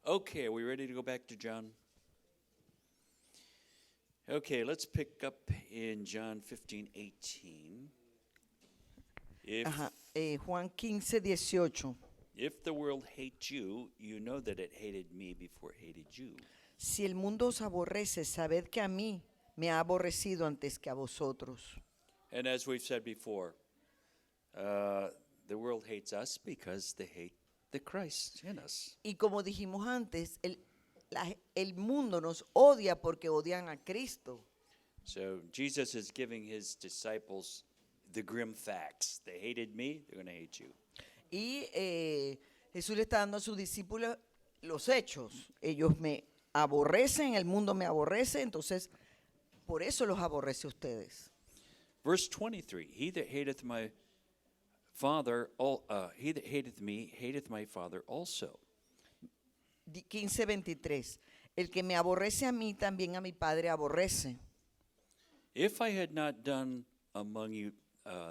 Okay, are we ready to go back to John? Okay, let's pick up in John 15:18. Ajá, Juan 15:18. If the world hates you, you know that it hated me before it hated you. Si el mundo os aborrece, sabed que a mí me ha aborrecido antes que a vosotros. And as we've said before, the world hates us because they hate the Christ in us. Y como dijimos antes, el mundo nos odia porque odian a Cristo. So Jesus is giving his disciples the grim facts. They hated me, they're going to hate you. Y Jesús le está dando a sus discípulos los hechos. Ellos me aborrecen, el mundo me aborrece, entonces por eso los aborrece a ustedes. Verse 23, he that hateth my father, he that hateth me, hateth my Father also. 15:23. El que me aborrece a mí, también a mi Padre aborrece. If I had not done among you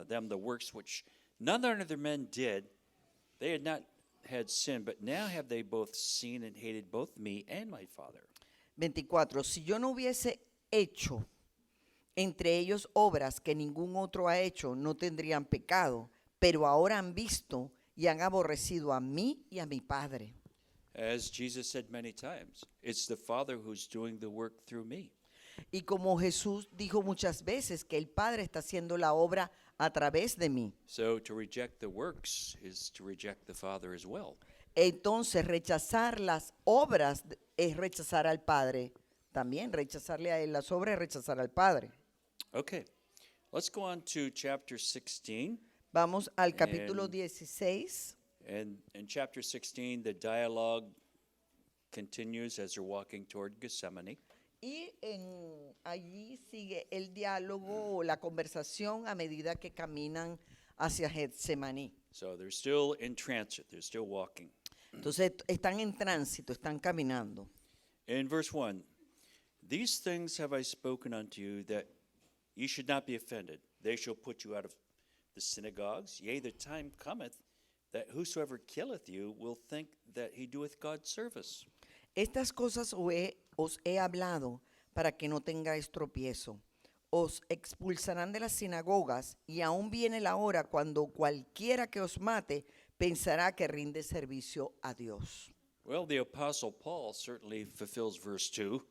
them the works which none other men did, they had not had sin, but now have they both seen and hated both me and my Father. 24. Si yo no hubiese hecho entre ellos obras que ningún otro ha hecho, no tendrían pecado, pero ahora han visto y han aborrecido a mí y a mi Padre. As Jesus said many times, it's the Father who's doing the work through me. Y como Jesús dijo muchas veces que el Padre está haciendo la obra a través de mí. So to reject the works is to reject the Father as well. Entonces rechazar las obras es rechazar al Padre. También rechazarle a él las obras es rechazar al Padre. Okay, let's go on to chapter 16. Vamos al capítulo 16. And in chapter 16, the dialogue continues as they're walking toward Gethsemane. Y allí sigue el diálogo, la conversación a medida que caminan hacia Getsemaní. So they're still in transit, they're still walking. Entonces están en tránsito, están caminando. In verse 1, these things have I spoken unto you, that ye should not be offended. They shall put you out of the synagogues. Yea, the time cometh that whosoever killeth you will think that he doeth God service. Estas cosas os he hablado para que no tengáis tropiezo. Os expulsarán de las sinagogas y aún viene la hora cuando cualquiera que os mate pensará que rinde servicio a Dios. Well, the Apostle Paul certainly fulfills verse 2.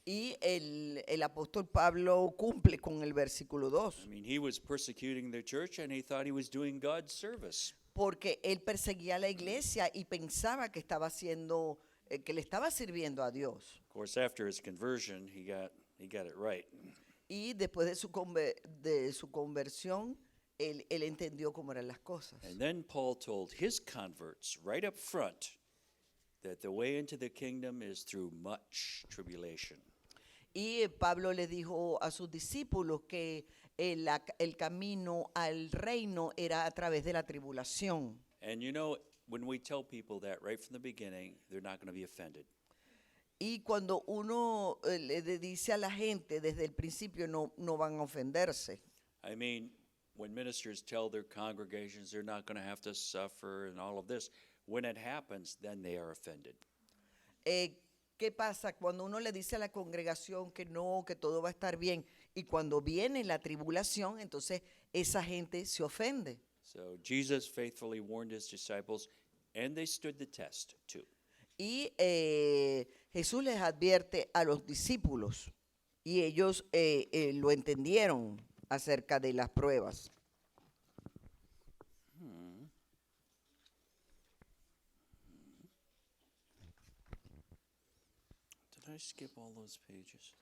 Y el apóstol Pablo cumple con el versículo 2. I mean, he was persecuting the church and he thought he was doing God's service. Porque él perseguía a la iglesia y pensaba que estaba haciendo, que le estaba sirviendo a Dios. Of course, after his conversion, he got it right. Y después de su conversión, él entendió cómo eran las cosas. And then Paul told his converts right up front that the way into the kingdom is through much tribulation. Y Pablo le dijo a sus discípulos que el camino al reino era a través de la tribulación. And you know, when we tell people that right from the beginning, they're not going to be offended. Y cuando uno le dice a la gente desde el principio, no van a ofenderse. I mean, when ministers tell their congregations they're not going to have to suffer and all of this, when it happens, then they are offended. ¿Qué pasa cuando uno le dice a la congregación que no, que todo va a estar bien? Y cuando viene la tribulación, entonces esa gente se ofende. So Jesus faithfully warned his disciples, and they stood the test too. Y Jesús les advierte a los discípulos y ellos lo entendieron acerca de las pruebas. Did I skip all those pages?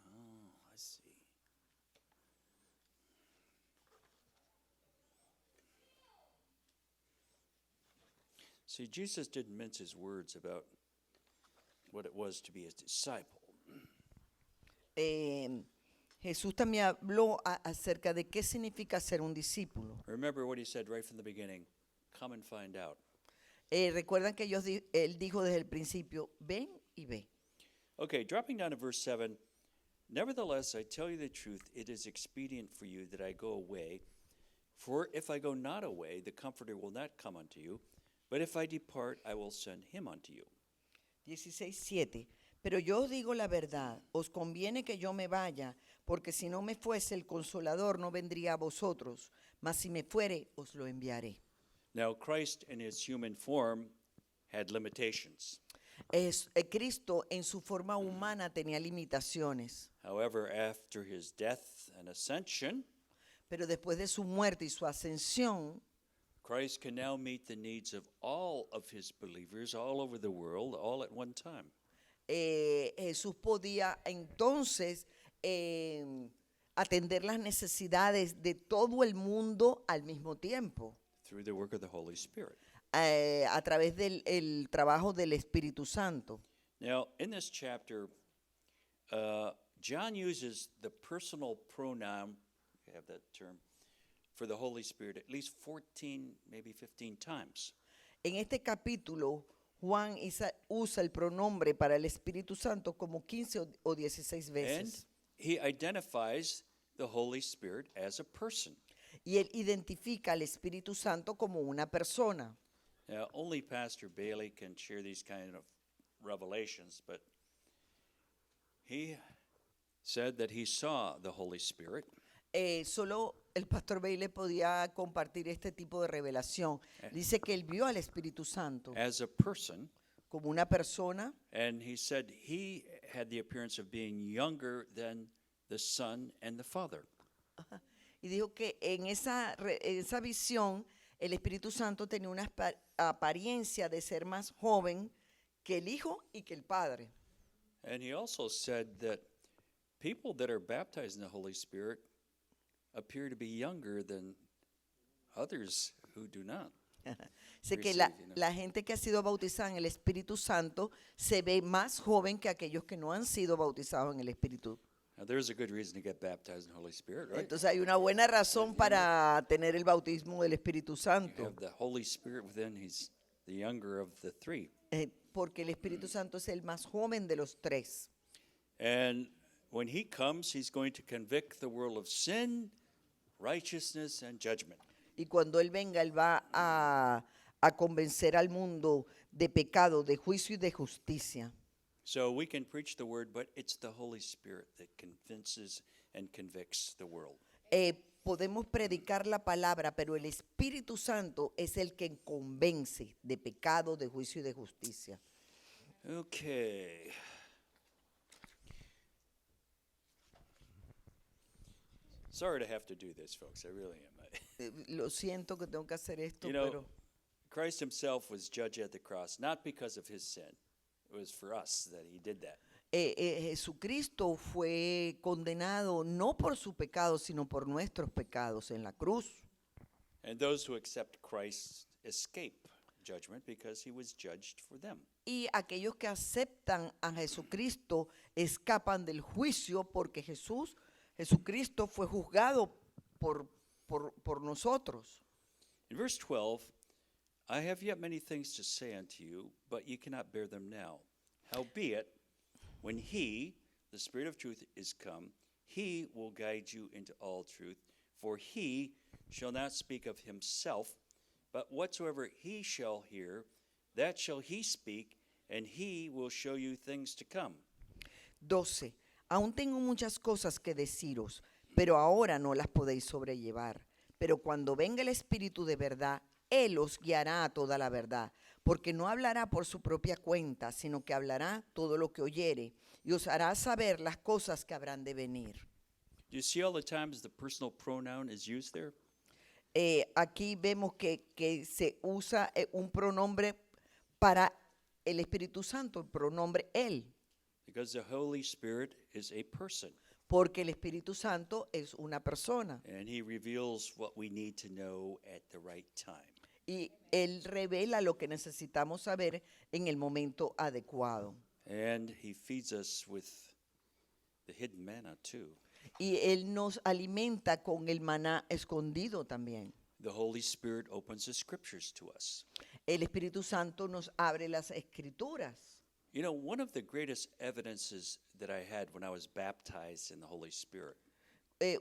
Oh, I see. See, Jesus didn't mince his words about what it was to be his disciple. Jesús también habló acerca de qué significa ser un discípulo. Remember what he said right from the beginning. Come and find out. Recuerdan que él dijo desde el principio, ven y ve. Okay, dropping down to verse 7. Nevertheless, I tell you the truth, it is expedient for you that I go away. For if I go not away, the Comforter will not come unto you. But if I depart, I will send him unto you. 16:7. Pero yo os digo la verdad, os conviene que yo me vaya, porque si no me fuese el Consolador no vendría a vosotros, mas si me fuere os lo enviaré. Now, Christ in his human form had limitations. Cristo en su forma humana tenía limitaciones, However, after his death and ascension, pero después de su muerte y su ascensión, Christ can now meet the needs of all of his believers all over the world, all at one time. Jesús podía entonces atender las necesidades de todo el mundo al mismo tiempo, Through the work of the Holy Spirit. a través del el trabajo del Espíritu Santo. Now, in this chapter, John uses the personal pronoun, you have that term, for the Holy Spirit at least 14, maybe 15 times. En este capítulo, Juan usa el pronombre para el Espíritu Santo como 15 o 16 And veces. he identifies the Holy Spirit as a person. Y él identifica al Espíritu Santo como una persona. Now, only Pastor Bailey can share these kind of revelations, but he said that he saw the Holy Spirit Solo el pastor Bailey podía compartir este tipo de revelación. Dice que él vio al Espíritu Santo as a person, como una persona and he said he had the appearance of being younger than the Son and the Father. y dijo que en esa visión el Espíritu Santo tenía una apariencia de ser más joven que el Hijo y que el Padre. And he also said that people that are baptized in the Holy Spirit appear to be younger than others who do not. Dice que Receive, you know. la gente que ha sido bautizada en el Espíritu Santo se ve más joven que aquellos que no han sido bautizados en el Espíritu. Now, there's a good reason to get baptized in the Holy Spirit, right? Entonces hay una buena razón para tener el bautismo del Espíritu You Santo, have the Holy Spirit within, he's the younger of the three. porque el Espíritu Santo es el más joven de los tres. And when he comes, he's going to convict the world of sin, righteousness, and judgment. Y cuando Él venga, Él va a convencer al mundo de pecado, de juicio y de justicia. So we can preach the word, but it's the Holy Spirit that convinces and convicts the world. Podemos predicar la palabra, pero el Espíritu Santo es el que convence de pecado, de juicio y de justicia. Okay. Sorry to have to do this, folks. I really am. Lo siento que tengo que hacer esto, You know, pero Christ himself was judged at the cross, not because of his sin. It was for us that he did that. Jesucristo fue condenado no por su pecado, sino por nuestros pecados en la cruz. And those who accept Christ escape judgment because he was judged for them. Y aquellos que aceptan a Jesucristo escapan del juicio porque Jesucristo fue juzgado por nosotros. In verse 12, I have yet many things to say unto you, but ye cannot bear them now. Howbeit, when he, the Spirit of truth, is come, he will guide you into all truth. For he shall not speak of himself, but whatsoever he shall hear, that shall he speak, and he will show you things to come. 12. Aún tengo muchas cosas que deciros, pero ahora no las podéis sobrellevar. Pero cuando venga el Espíritu de verdad, Él os guiará a toda la verdad, porque no hablará por su propia cuenta, sino que hablará todo lo que oyere, y os hará saber las cosas que habrán de venir. Do you see all the times the personal pronoun is used there? Aquí vemos que se usa un pronombre para el Espíritu Santo, el pronombre Él, Because the Holy Spirit is a person, porque el Espíritu Santo es una persona. and he reveals what we need to know at the right time. Y Él revela lo que necesitamos saber en el momento adecuado. And he feeds us with the hidden manna too. Y Él nos alimenta con el maná escondido también. The Holy Spirit opens the scriptures to us. El Espíritu Santo nos abre las escrituras. You know, one of the greatest evidences that I had when I was baptized in the Holy Spirit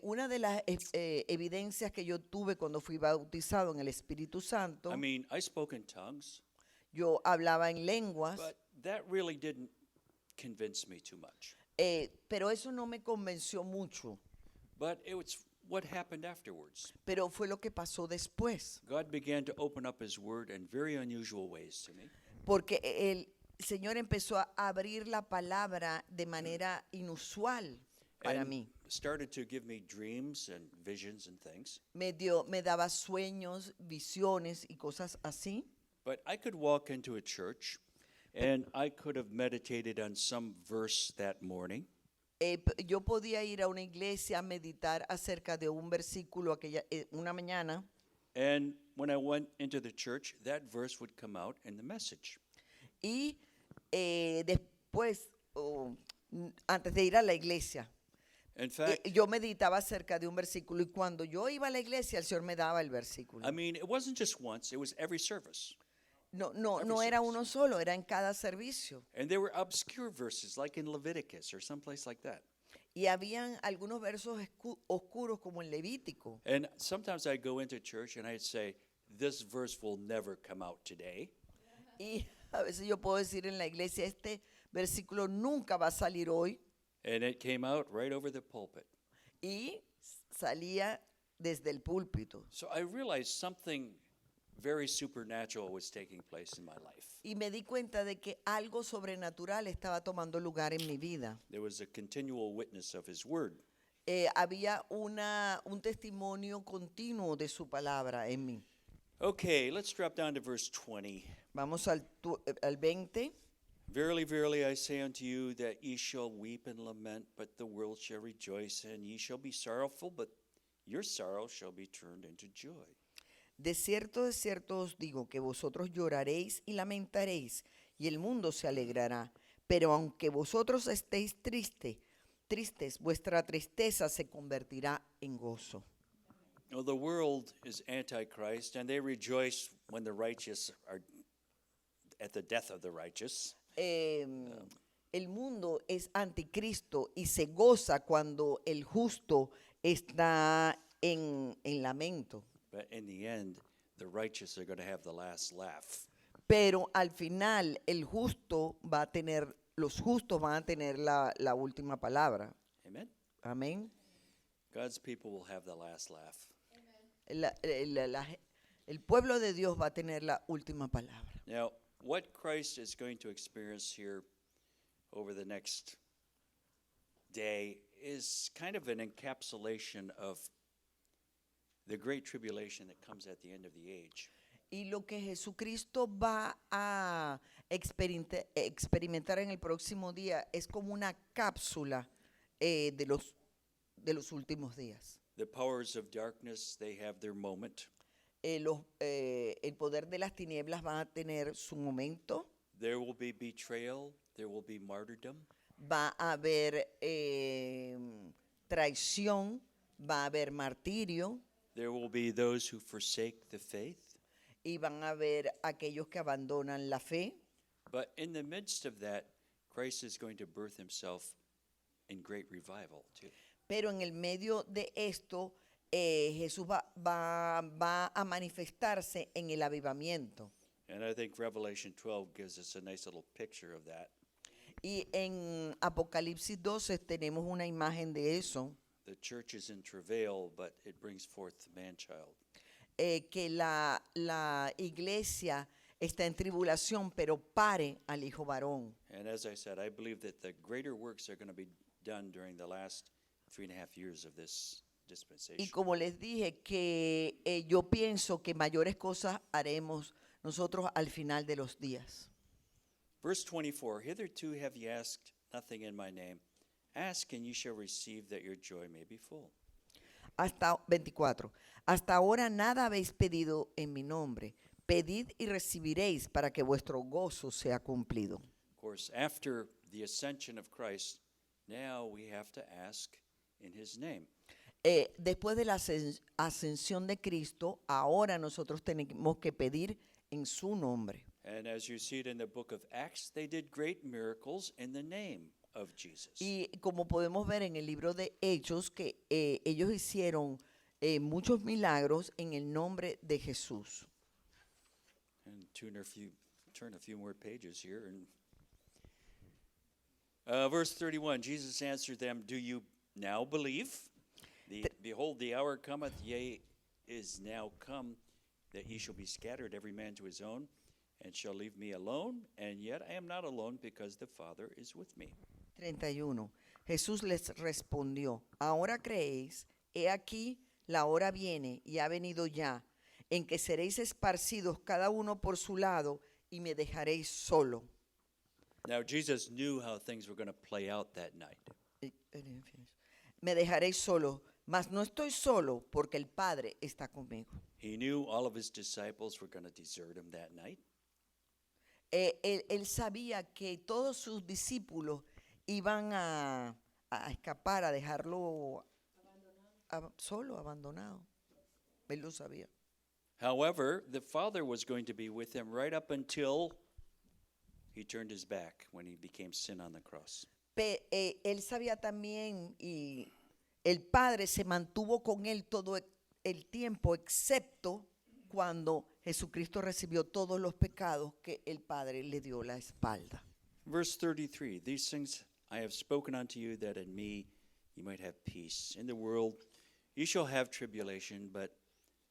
una de las evidencias que yo tuve cuando fui bautizado en el Espíritu Santo, I mean, I spoke in tongues, yo hablaba en lenguas, but that really didn't convince me too much. pero eso no me convenció mucho. But it was what happened afterwards. Pero fue lo que pasó después, God began to open up His Word in very unusual ways to me. porque el Señor empezó a abrir la palabra de manera inusual para And mí. started to give me dreams and visions and things. Me daba sueños, visiones y cosas así. But I could walk into a church and I could have meditated on some verse that morning. Yo podía ir a una iglesia a meditar acerca de un versículo una mañana, And when I went into the church, that verse would come out in the message. y después, antes de ir a la iglesia, In fact, yo meditaba acerca de un versículo, y cuando yo iba a la iglesia el Señor me daba el versículo. I mean, it wasn't just once, it was every service. No era uno solo, era en cada servicio. And there were obscure verses like in Leviticus or someplace like that. Y habían algunos versos oscuros como en Levítico. And sometimes I'd go into church and I'd say, this verse will never come out today. Y a veces yo puedo decir en la iglesia, este versículo nunca va a salir hoy. And it came out right over the pulpit. Y salía desde el púlpito. So I realized something very supernatural was taking place in my life. Y me di cuenta de que algo sobrenatural estaba tomando lugar en mi vida. There was a continual witness of His Word. Había un testimonio continuo de su palabra en mí. Okay, let's drop down to verse 20. Vamos al 20. Verily, verily, I say unto you that ye shall weep and lament, but the world shall rejoice, and ye shall be sorrowful, but your sorrow shall be turned into joy. De cierto os digo que vosotros lloraréis y lamentaréis, y el mundo se alegrará. Pero aunque vosotros estéis tristes, vuestra tristeza se convertirá en gozo. Now, the world is antichrist, and they rejoice when the righteous are at the death of the righteous. El mundo es anticristo y se goza cuando el justo está en lamento. But in the end, the righteous are going to have the last laugh. Pero al final los justos van a tener la última palabra. Amen? Amén. God's people will have the last laugh. El pueblo de Dios va a tener la última palabra. Now, what Christ is going to experience here over the next day is kind of an encapsulation of the great tribulation that comes at the end of the age. Y lo que Jesucristo va a experimentar en el próximo día es como una cápsula de los últimos días. The powers of darkness, they have their moment. El poder de las tinieblas va a tener su momento. There will be betrayal, there will be martyrdom. Va a haber traición, va a haber martirio, There will be those who forsake the faith. y van a haber aquellos que abandonan la fe. But in the midst of that, Christ is going to birth himself in great revival too. Pero en el medio de esto, Jesús va a manifestarse en el avivamiento. And I think Revelation 12 gives us a nice little picture of that. Y en Apocalipsis 12 tenemos una imagen de eso, The church is in travail, but it brings forth the man-child. que la iglesia está en tribulación, pero pare al hijo varón. And as I said, I believe that the greater works are going to be done during the last 3.5 years of this dispensation. Y como les dije, que yo pienso que mayores cosas haremos nosotros al final de los días. Verse 24, hitherto have ye asked nothing in my name. Ask and ye shall receive, that your joy may be full. Hasta 24. Hasta ahora nada habéis pedido en mi nombre. Pedid y recibiréis para que vuestro gozo sea cumplido. Of course, after the ascension of Christ, now we have to ask in his name. Después de la ascensión de Cristo, ahora nosotros tenemos que pedir en su nombre. And as you see it in the book of Acts, they did great miracles in the name of Jesus. Y como podemos ver en el libro de Hechos, que ellos hicieron muchos milagros en el nombre de Jesús. And turn a few more pages here. And verse 31, Jesus answered them, "Do you now believe? Behold, the hour cometh, yea, is now come, that ye shall be scattered, every man to his own, and shall leave me alone. And yet I am not alone, because the Father is with me." 31. Jesús les respondió, ahora creéis, he aquí la hora viene y ha venido ya, en que seréis esparcidos cada uno por su lado y me dejaréis solo. Now Jesus knew how things were going to play out that night. Me dejaréis solo, mas no estoy solo porque el Padre está conmigo. He knew all of his disciples were going to desert him that night. Él sabía que todos sus discípulos iban a escapar, a dejarlo solo, abandonado. Él lo sabía. However, the Father was going to be with him right up until he turned his back when he became sin on the cross. Él sabía también y el Padre se mantuvo con él todo el tiempo, excepto cuando Jesucristo recibió todos los pecados que el Padre le dio la espalda. Verse 33, "These things I have spoken unto you, that in me you might have peace. In the world you shall have tribulation, but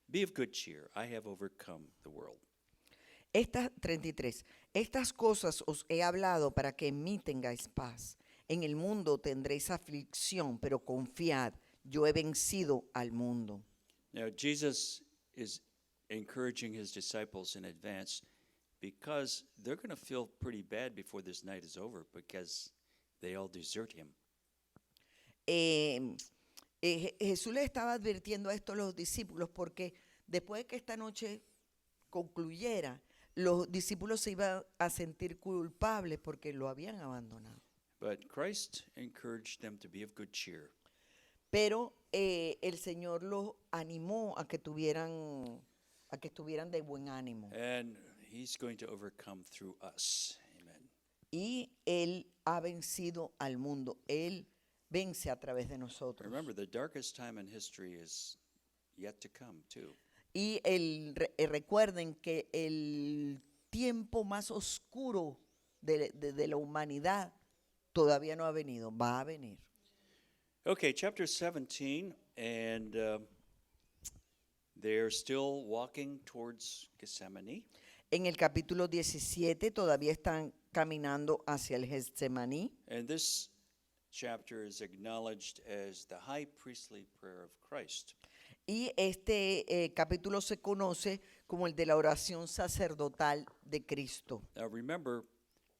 be of good cheer. I have overcome the world." 33. Estas cosas os he hablado para que en mí tengáis paz. En el mundo tendréis aflicción, pero confiad, yo he vencido al mundo. Now, Jesus is encouraging his disciples in advance because they're going to feel pretty bad before this night is over because they all desert him. Jesús le estaba advirtiendo a esto a los discípulos porque después de que esta noche concluyera, los discípulos se iban a sentir culpables porque lo habían abandonado. But Christ encouraged them to be of good cheer. Pero el Señor los animó a que estuvieran de buen ánimo. And he's going to overcome through us. Amen. Y Él ha vencido al mundo. Él vence a través de nosotros. Remember, the darkest time in history is yet to come, too. Y recuerden que el tiempo más oscuro de la humanidad todavía no ha venido, va a venir. Okay, chapter 17, and they're still walking towards Gethsemane. En el capítulo 17 todavía están caminando hacia el Getsemaní. And this chapter is acknowledged as the high priestly prayer of Christ. Y este capítulo se conoce como el de la oración sacerdotal de Cristo. Now remember,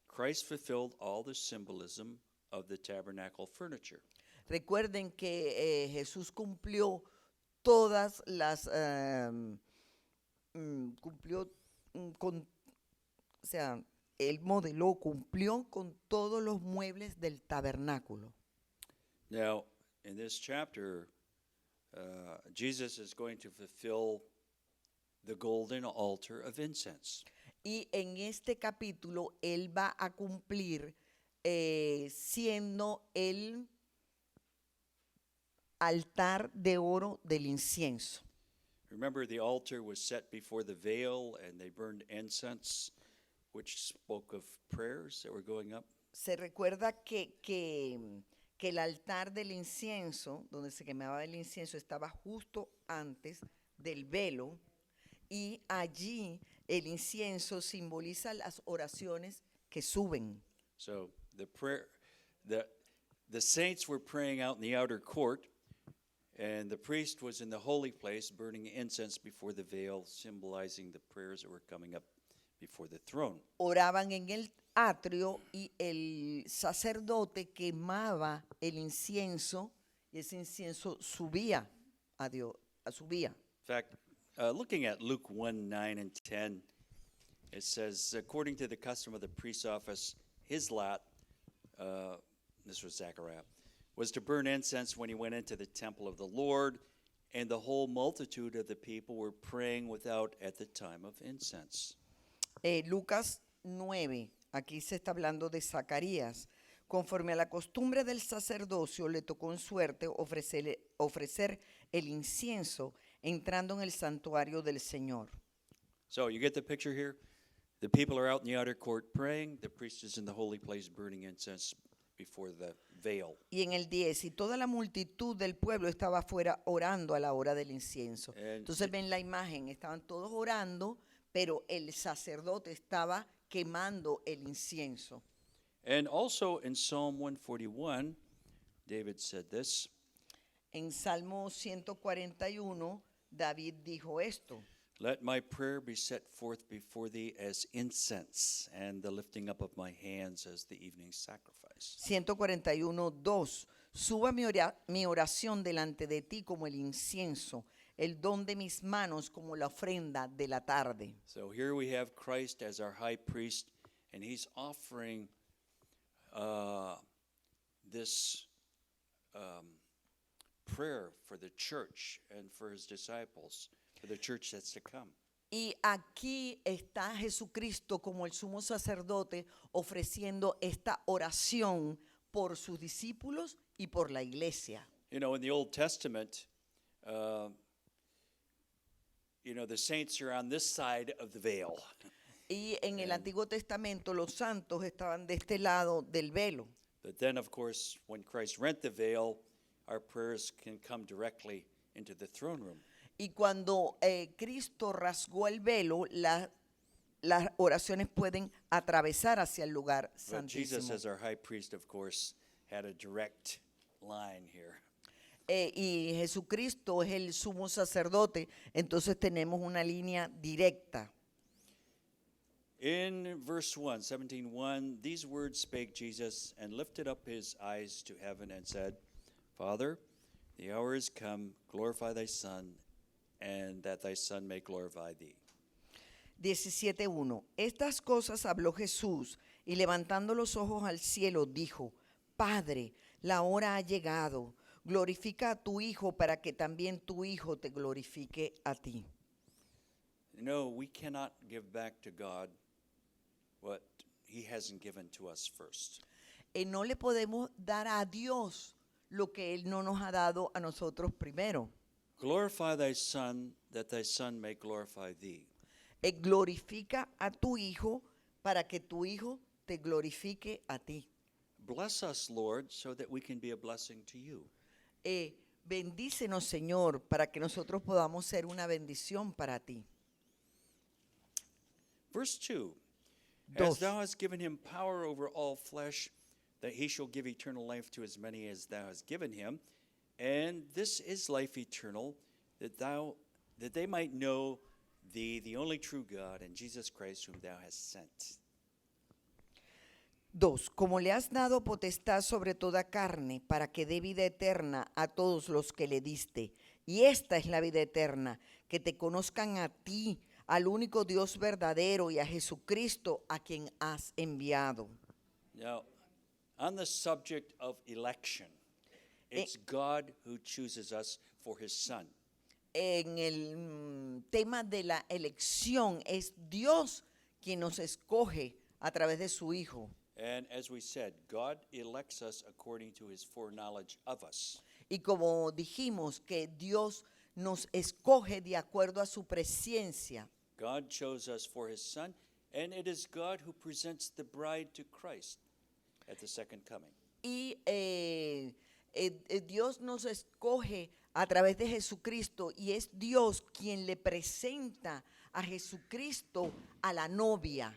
Christ fulfilled all the symbolism of the tabernacle furniture. Recuerden que Jesús cumplió todas las, él modeló, cumplió con todos los muebles del tabernáculo. Now, in this chapter, Jesus is going to fulfill the golden altar of incense. Y en este capítulo él va a cumplir siendo el altar de oro del incienso. Remember, the altar was set before the veil, and they burned incense, which spoke of prayers that were going up. Se recuerda que el altar del incienso, donde se quemaba el incienso, estaba justo antes del velo, y allí el incienso simboliza las oraciones que suben. So the saints were praying out in the outer court, and the priest was in the holy place burning incense before the veil, symbolizing the prayers that were coming up before the throne. Oraban en el atrio y el sacerdote quemaba el incienso y ese incienso subía a Dios, subía. In fact, looking at Luke 1:9 and 10, it says, according to the custom of the priest's office, his lot, this was Zechariah, was to burn incense when he went into the temple of the Lord, and the whole multitude of the people were praying without at the time of incense. Lucas 9, aquí se está hablando de Zacarías. Conforme a la costumbre del sacerdocio, le tocó en suerte ofrecer el incienso entrando en el santuario del Señor. So you get the picture here? The people are out in the outer court praying. The priest is in the holy place burning incense before the veil. Y en el 10, y toda la multitud del pueblo estaba afuera orando a la hora del incienso. Entonces ven la imagen, estaban todos orando, pero el sacerdote estaba quemando el incienso. And also in Psalm 141, David said this, En Salmo 141, David dijo esto: "Let my prayer be set forth before thee as incense, and the lifting up of my hands as the evening sacrifice." 141:2. Suba mi oración delante de ti como el incienso, el don de mis manos como la ofrenda de la tarde. So here we have Christ as our high priest, and he's offering this prayer for the church and for his disciples, for the church that's to come. Y aquí está Jesucristo como el sumo sacerdote ofreciendo esta oración por sus discípulos y por la iglesia. You know, in the Old Testament, the saints are on this side of the veil. Y en el Antiguo Testamento los santos estaban de este lado del velo. But then, of course, when Christ rent the veil, our prayers can come directly into the throne room. Y cuando Cristo rasgó el velo, las oraciones pueden atravesar hacia el lugar But Jesus, santísimo. as our high priest, of course, had a direct line here. Y Jesucristo es el sumo sacerdote, entonces tenemos una línea directa. In verse 1, 17:1, these words spake Jesus, and lifted up his eyes to heaven, and said, Father, the hour is come, glorify thy Son, and that thy Son may glorify thee. 17:1. Estas cosas habló Jesús, y levantando los ojos al cielo, dijo: Padre, la hora ha llegado, glorifica a tu Hijo, para que también tu Hijo te glorifique a ti. No, we cannot give back to God what he hasn't given to us first. No le podemos dar a Dios lo que Él no nos ha dado a nosotros primero. Glorify thy Son, that thy Son may glorify thee. Glorifica a tu Hijo para que tu Hijo te glorifique a ti. Bless us, Lord, so that we can be a blessing to you. Bendícenos, Señor, para que nosotros podamos ser una bendición para ti. Verse 2, Dos. As thou hast given him power over all flesh, that he shall give eternal life to as many as thou hast given him. And this is life eternal, that they might know thee, the only true God, and Jesus Christ, whom thou hast sent. 2. Como le has dado potestad sobre toda carne, para que dé vida eterna a todos los que le diste. Y esta es la vida eterna, que te conozcan a ti, al único Dios verdadero, y a Jesucristo, a quien has enviado. Now, on the subject of election, it's God who chooses us for his Son. En el tema de la elección, es Dios quien nos escoge a través de su Hijo. And as we said, God elects us according to his foreknowledge of us. Y como dijimos, que Dios nos escoge de acuerdo a su presciencia. God chose us for his Son, and it is God who presents the bride to Christ at the second coming. Y Dios nos escoge a través de Jesucristo, y es Dios quien le presenta a Jesucristo a la novia.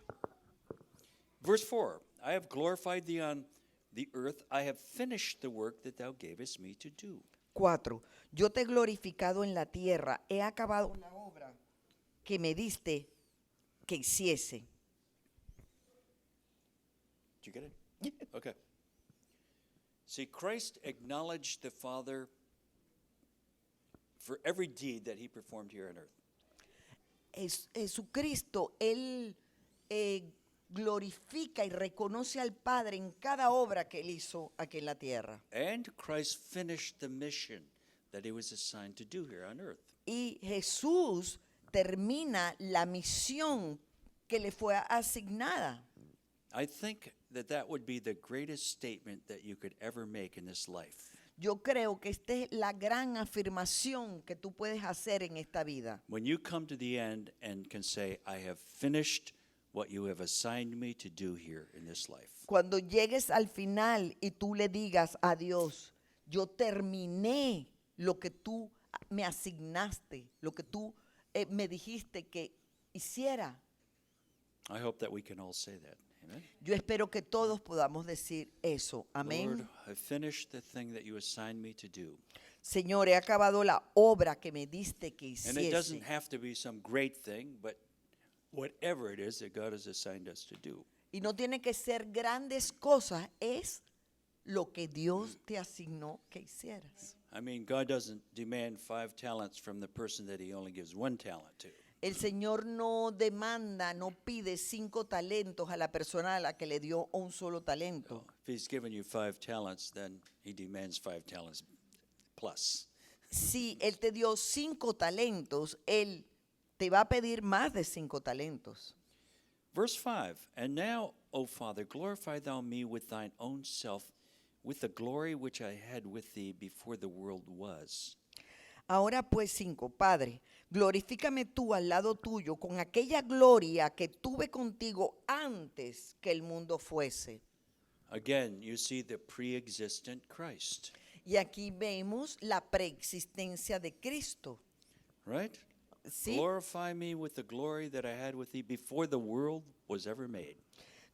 Verse 4, I have glorified thee on the earth. I have finished the work that thou gavest me to do. 4. Yo te he glorificado en la tierra, he acabado la obra que me diste que hiciese. Did you get it? Okay. See, Christ acknowledged the Father for every deed that he performed here on earth. Jesucristo, Él glorifica y reconoce al Padre en cada obra que Él hizo aquí en la tierra. And Christ finished the mission that he was assigned to do here on earth. Y Jesús termina la misión que le fue asignada. I think that that would be the greatest statement that you could ever make in this life. Yo creo que esta es la gran afirmación que tú puedes hacer en esta vida. When you come to the end and can say, I have finished what you have assigned me to do here in this life. Cuando llegues al final y tú le digas a Dios, yo terminé lo que tú me asignaste, lo que tú me dijiste que hiciera. I hope that we can all say that. Amen. Yo espero que todos podamos decir eso. Amén. Lord, I finished the thing that you assigned me to do. Señor, he acabado la obra que me diste que And it doesn't hiciese. have to be some great thing, but whatever it is that God has assigned us to do. Y no tiene que ser grandes cosas, es lo que Dios te asignó que hicieras. I mean, God doesn't demand 5 talents from the person that he only gives 1 talent to. El Señor no demanda, no pide 5 talentos a la persona a la que le dio un solo talento. If he's given you 5 talents, then he demands 5 talents plus. Si Él te dio 5 talentos, Él te va a pedir más de 5 talentos. Verse 5, and now, O Father, glorify thou me with thine own self, with the glory which I had with thee before the world was. Ahora pues 5, Padre, glorifícame tú al lado tuyo con aquella gloria que tuve contigo antes que el mundo fuese. Again, you see the pre-existent Christ, Y aquí vemos la preexistencia de Cristo. right? ¿Sí? Glorify me with the glory that I had with thee before the world was ever made.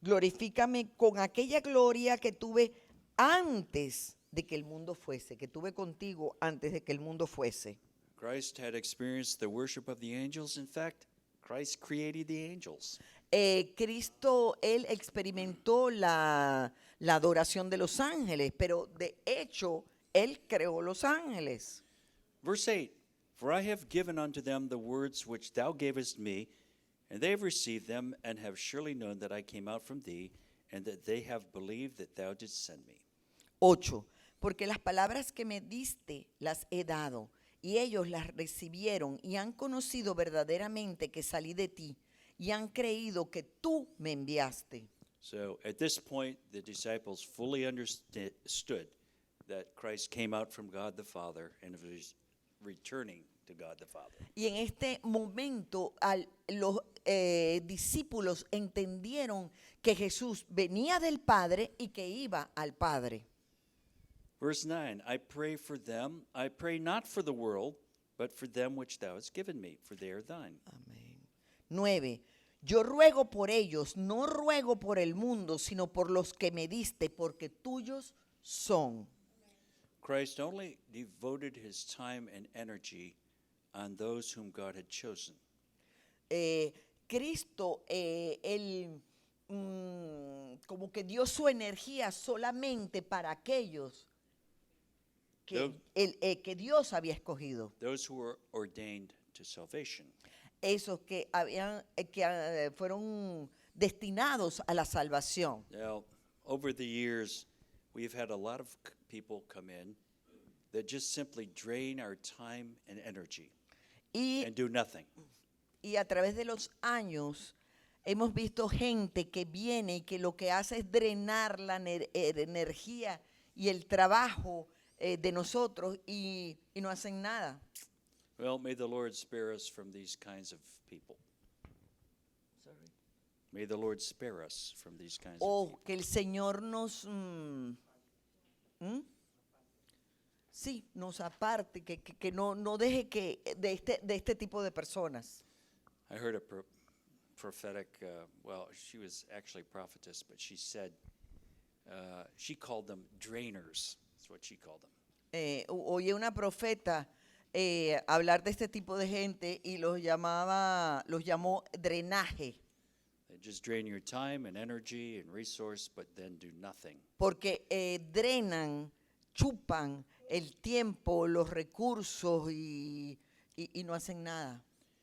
Glorifícame con aquella gloria que tuve antes de que el mundo fuese, que tuve contigo antes de que el mundo fuese. Christ had experienced the worship of the angels. In fact, Christ created the angels. Cristo, Él experimentó la adoración de los ángeles, pero de hecho, Él creó los ángeles. Verse 8, for I have given unto them the words which thou gavest me, and they have received them, and have surely known that I came out from thee, and that they have believed that thou didst send me. 8. Porque las palabras que me diste las he dado, y ellos las recibieron y han conocido verdaderamente que salí de ti, y han creído que tú me enviaste. So at this point, the disciples fully understood that Christ came out from God the Father and was returning to God the Father. Y en este momento los discípulos entendieron que Jesús venía del Padre y que iba al Padre. Verse 9, I pray for them, I pray not for the world, but for them which thou hast given me, for they are thine. Amén. 9. Yo ruego por ellos, no ruego por el mundo, sino por los que me diste, porque tuyos son. Christ only devoted his time and energy on those whom God had chosen. Cristo, él como que dio su energía solamente para aquellos que, que Dios había escogido. Those who were ordained to salvation. Esos que fueron destinados a la salvación. Now, over the years, we've had a lot of people come in that just simply drain our time and energy and do nothing. Y a través de los años hemos visto gente que viene y que lo que hace es drenar la energía y el trabajo de nosotros y no hacen nada. Well, may the Lord spare us from these kinds of people. May the Lord spare us from these kinds of O people. que el Señor nos sí, nos aparte, que no deje que de este tipo de personas. I heard a prophetic, well, she was actually a prophetess, but she said, she called them drainers. That's what she called them. Oye una profeta hablar de este tipo de gente y los llamó drenaje, They just drain your time and energy and resource, but then do nothing. porque drenan, chupan el tiempo, los recursos y no hacen nada,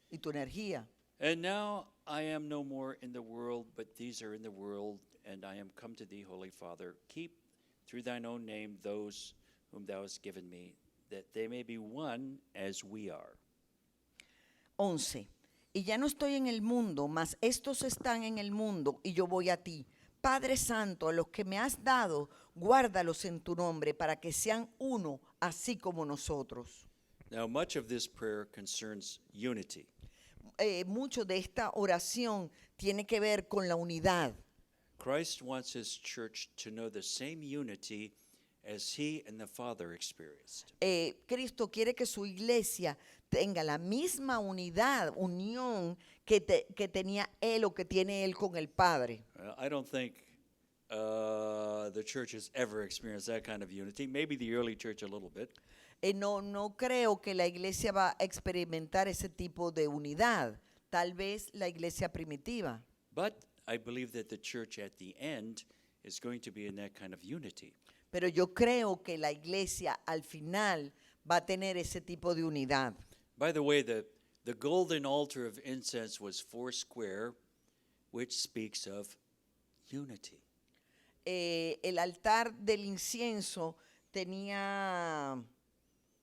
y tu energía. And now I am no more in the world, but these are in the world, and I am come to thee, Holy Father. Keep through thine own name those whom thou hast given me, that they may be one as we are. 11. Y ya no estoy en el mundo, mas estos están en el mundo y yo voy a ti. Padre Santo, a los que me has dado, guárdalos en tu nombre para que sean uno, así como nosotros. Now, much of this prayer concerns unity. Mucho de esta oración tiene que ver con la unidad. Christ wants his church to know the same unity as he and the Father experienced. Cristo quiere que su iglesia tenga la misma unión que tenía él o que tiene él con el Padre. I don't think the church has ever experienced that kind of unity. Maybe the early church a little bit. No creo que la iglesia va a experimentar ese tipo de unidad. Tal vez la iglesia primitiva. But I believe that the church at the end is going to be in that kind of unity. Pero yo creo que la iglesia al final va a tener ese tipo de unidad. By the way, the golden altar of incense was 4 square, which speaks of unity. El altar del incienso tenía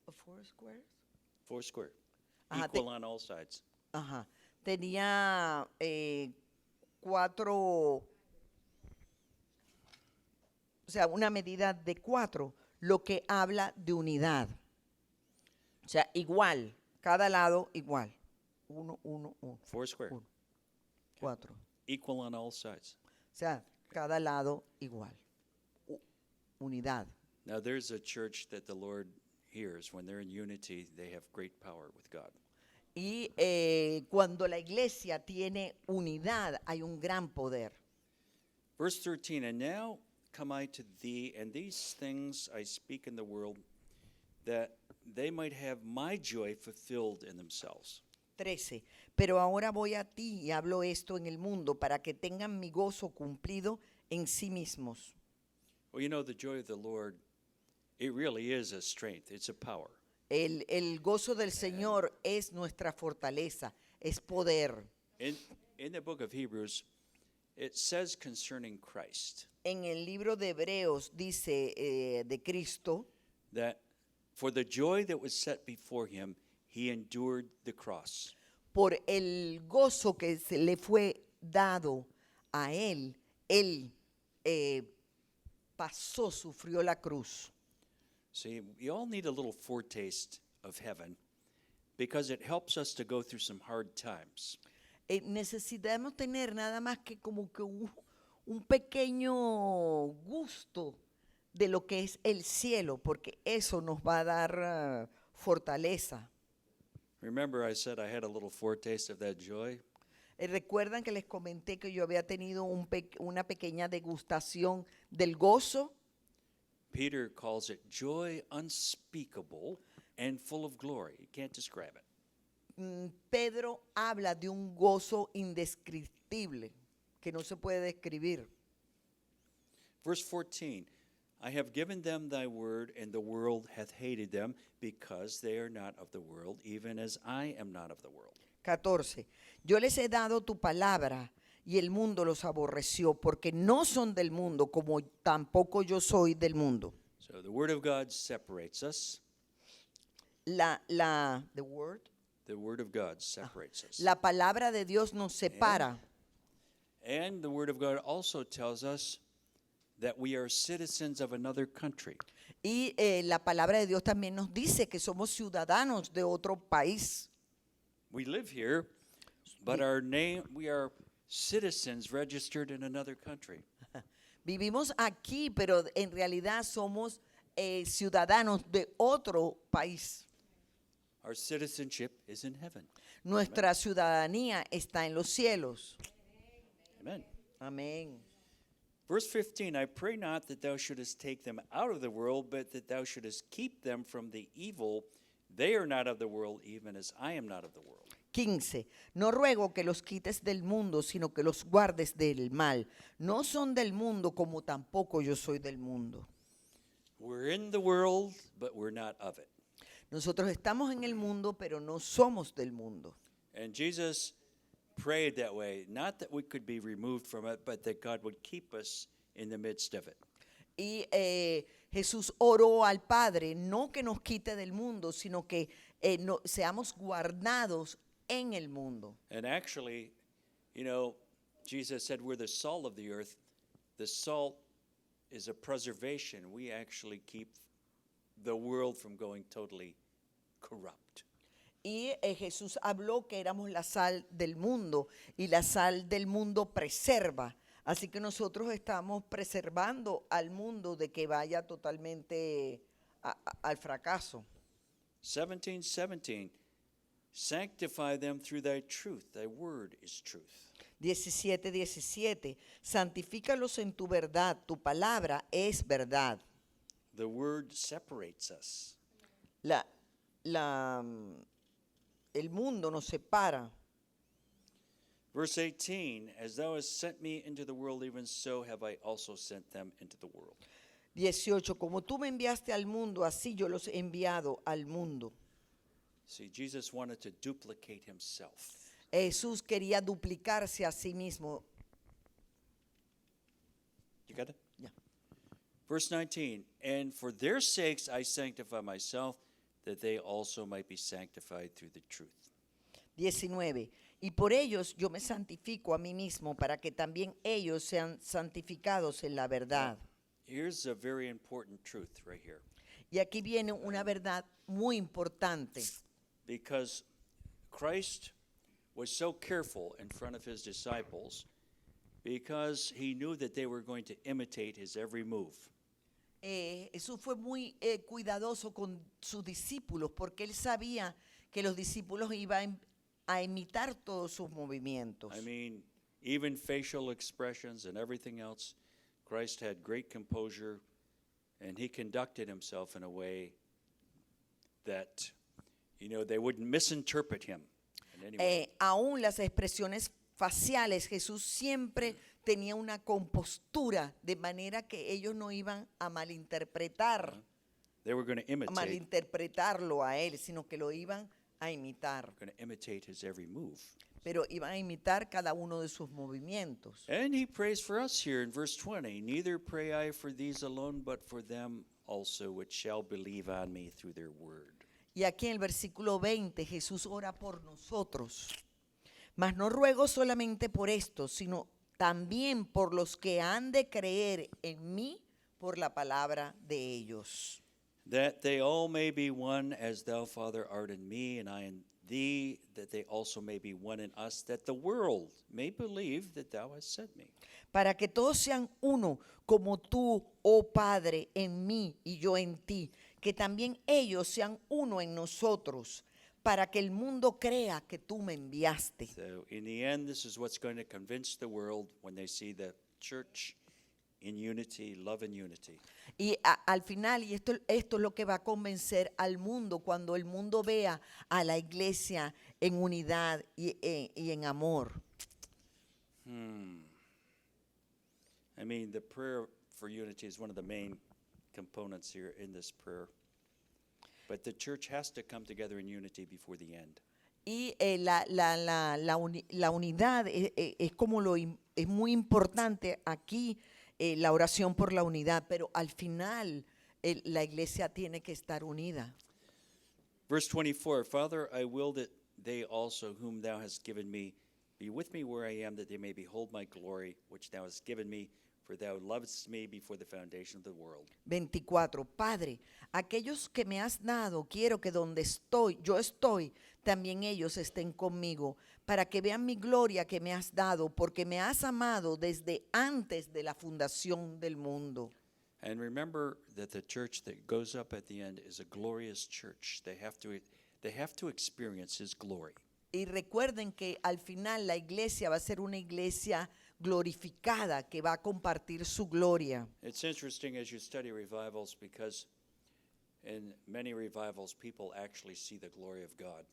4 squares. 4 square. Ajá, Equal on all sides. Ajá. Tenía 4, o sea, una medida de 4, lo que habla de unidad. O sea, igual, cada lado igual. 1, 1, 1, 4 square. 4. Equal on all sides. O sea, cada lado igual. Unidad. Now, there's a church that the Lord hears. When they're in unity, they have great power with God. Y cuando la iglesia tiene unidad, hay un gran poder. Verse 13, and now come I to thee, and these things I speak in the world, that they might have my joy fulfilled in themselves. 13. Pero ahora voy a ti y hablo esto en el mundo para que tengan mi gozo cumplido en sí mismos. Well, you know, the joy of the Lord, it really is a strength. It's a power. El gozo del Señor es nuestra fortaleza, es poder. In the book of Hebrews, it says concerning Christ En el libro de Hebreos dice de Cristo that for the joy that was set before him, he endured the cross. por el gozo que se le fue dado a él pasó, sufrió la cruz. See, we all need a little foretaste of heaven because it helps us to go through some hard times. Necesitamos tener nada más que como que un pequeño gusto de lo que es el cielo, porque eso nos va a dar fortaleza. Remember, I said I had a little foretaste of that joy? ¿Recuerdan que les comenté que yo había tenido una pequeña degustación del gozo? Peter calls it joy unspeakable and full of glory. You can't describe it. Pedro habla de un gozo indescriptible que no se puede describir. Verse 14, I have given them thy word, and the world hath hated them, because they are not of the world, even as I am not of the world. 14. Yo les he dado tu palabra, y el mundo los aborreció, porque no son del mundo, como tampoco yo soy del mundo. So the word of God separates us. The word, The word of God separates us. la palabra de Dios nos separa. And the word of God also tells us that we are citizens of another country. Y la palabra de Dios también nos dice que somos ciudadanos de otro país. We live here, but our name, we are citizens registered in another country. Vivimos aquí, pero en realidad somos ciudadanos de otro país. Our citizenship is in heaven. Nuestra ciudadanía está en los cielos. Amen. Amén. Verse 15, I pray not that thou shouldest take them out of the world, but that thou shouldest keep them from the evil. They are not of the world, even as I am not of the world. 15. No ruego que los quites del mundo, sino que los guardes del mal. No son del mundo, como tampoco yo soy del mundo. We're in the world, but we're not of it. Nosotros estamos en el mundo, pero no somos del mundo. And Jesus prayed that way, not that we could be removed from it, but that God would keep us in the midst of it. Y Jesús oró al Padre, no que nos quite del mundo, sino que seamos guardados en el mundo. And actually, you know, Jesus said we're the salt of the earth. the salt is a preservation. We actually keep the world from going totally corrupt. Y Jesús habló que éramos la sal del mundo y la sal del mundo preserva. Así que nosotros estamos preservando al mundo de que vaya totalmente al fracaso. 17:17. Sanctify them through thy truth. Thy word is truth. 17:17. Santifícalos en tu verdad, tu palabra es verdad. The word separates us. El mundo nos separa. Verse 18, as thou hast sent me into the world, even so have I also sent them into the world. 18. Como tú me enviaste al mundo, así yo los he enviado al mundo. See, Jesus wanted to duplicate himself. Jesús quería duplicarse a sí mismo. You got it? Ya. Verse 19, and for their sakes I sanctify myself, that they also might be sanctified through the truth. 19. Y por ellos yo me santifico a mí mismo, para que también ellos sean santificados en la verdad. Here's a very important truth right here. Y aquí viene una verdad muy importante. Because Christ was so careful in front of his disciples because he knew that they were going to imitate his every move. Jesús fue muy cuidadoso con sus discípulos porque él sabía que los discípulos iban a imitar todos sus movimientos. I mean, even facial expressions and everything else, Christ had great composure and he conducted himself in a way that, they wouldn't misinterpret him in any way. Aún las expresiones faciales, Jesús siempre tenía una compostura de manera que ellos no iban a malinterpretar, They were going to imitate, malinterpretarlo a él, sino que lo iban a imitar. going to imitate his every move. Pero iban a imitar cada uno de sus movimientos. And he prays for us here in verse 20. Neither pray I for these alone, but for them also which shall believe on me through their word. Y aquí en el versículo 20 Jesús ora por nosotros. Mas no ruego solamente por esto, sino también por los que han de creer en mí por la palabra de ellos. That they all may be one, as thou, Father, art in me, and I in thee, that they also may be one in us, that the world may believe that thou hast sent me. Para que todos sean uno, como tú, oh Padre, en mí y yo en ti, que también ellos sean uno en nosotros, para que el mundo crea que tú me enviaste. So in the end, this is what's going to convince the world when they see the church in unity, love and unity. Y al final, y esto es lo que va a convencer al mundo, cuando el mundo vea a la iglesia en unidad y en amor. I mean, the prayer for unity is one of the main components here in this prayer. But the church has to come together in unity before the end. Y la unidad es como es muy importante aquí, la oración por la unidad, pero al final la iglesia tiene que estar unida. Verse 24, Father, I will that they also whom thou hast given me be with me where I am, that they may behold my glory, which thou hast given me, for thou lovest me before the foundation of the world. 24. Padre, aquellos que me has dado, quiero que donde yo estoy, también ellos estén conmigo, para que vean mi gloria que me has dado, porque me has amado desde antes de la fundación del mundo. And remember that the church that goes up at the end is a glorious church. They have to experience his glory. Y recuerden que al final la iglesia va a ser una iglesia glorificada que va a compartir su gloria. It's interesting as you study revivals because in many revivals people actually see the glory of God.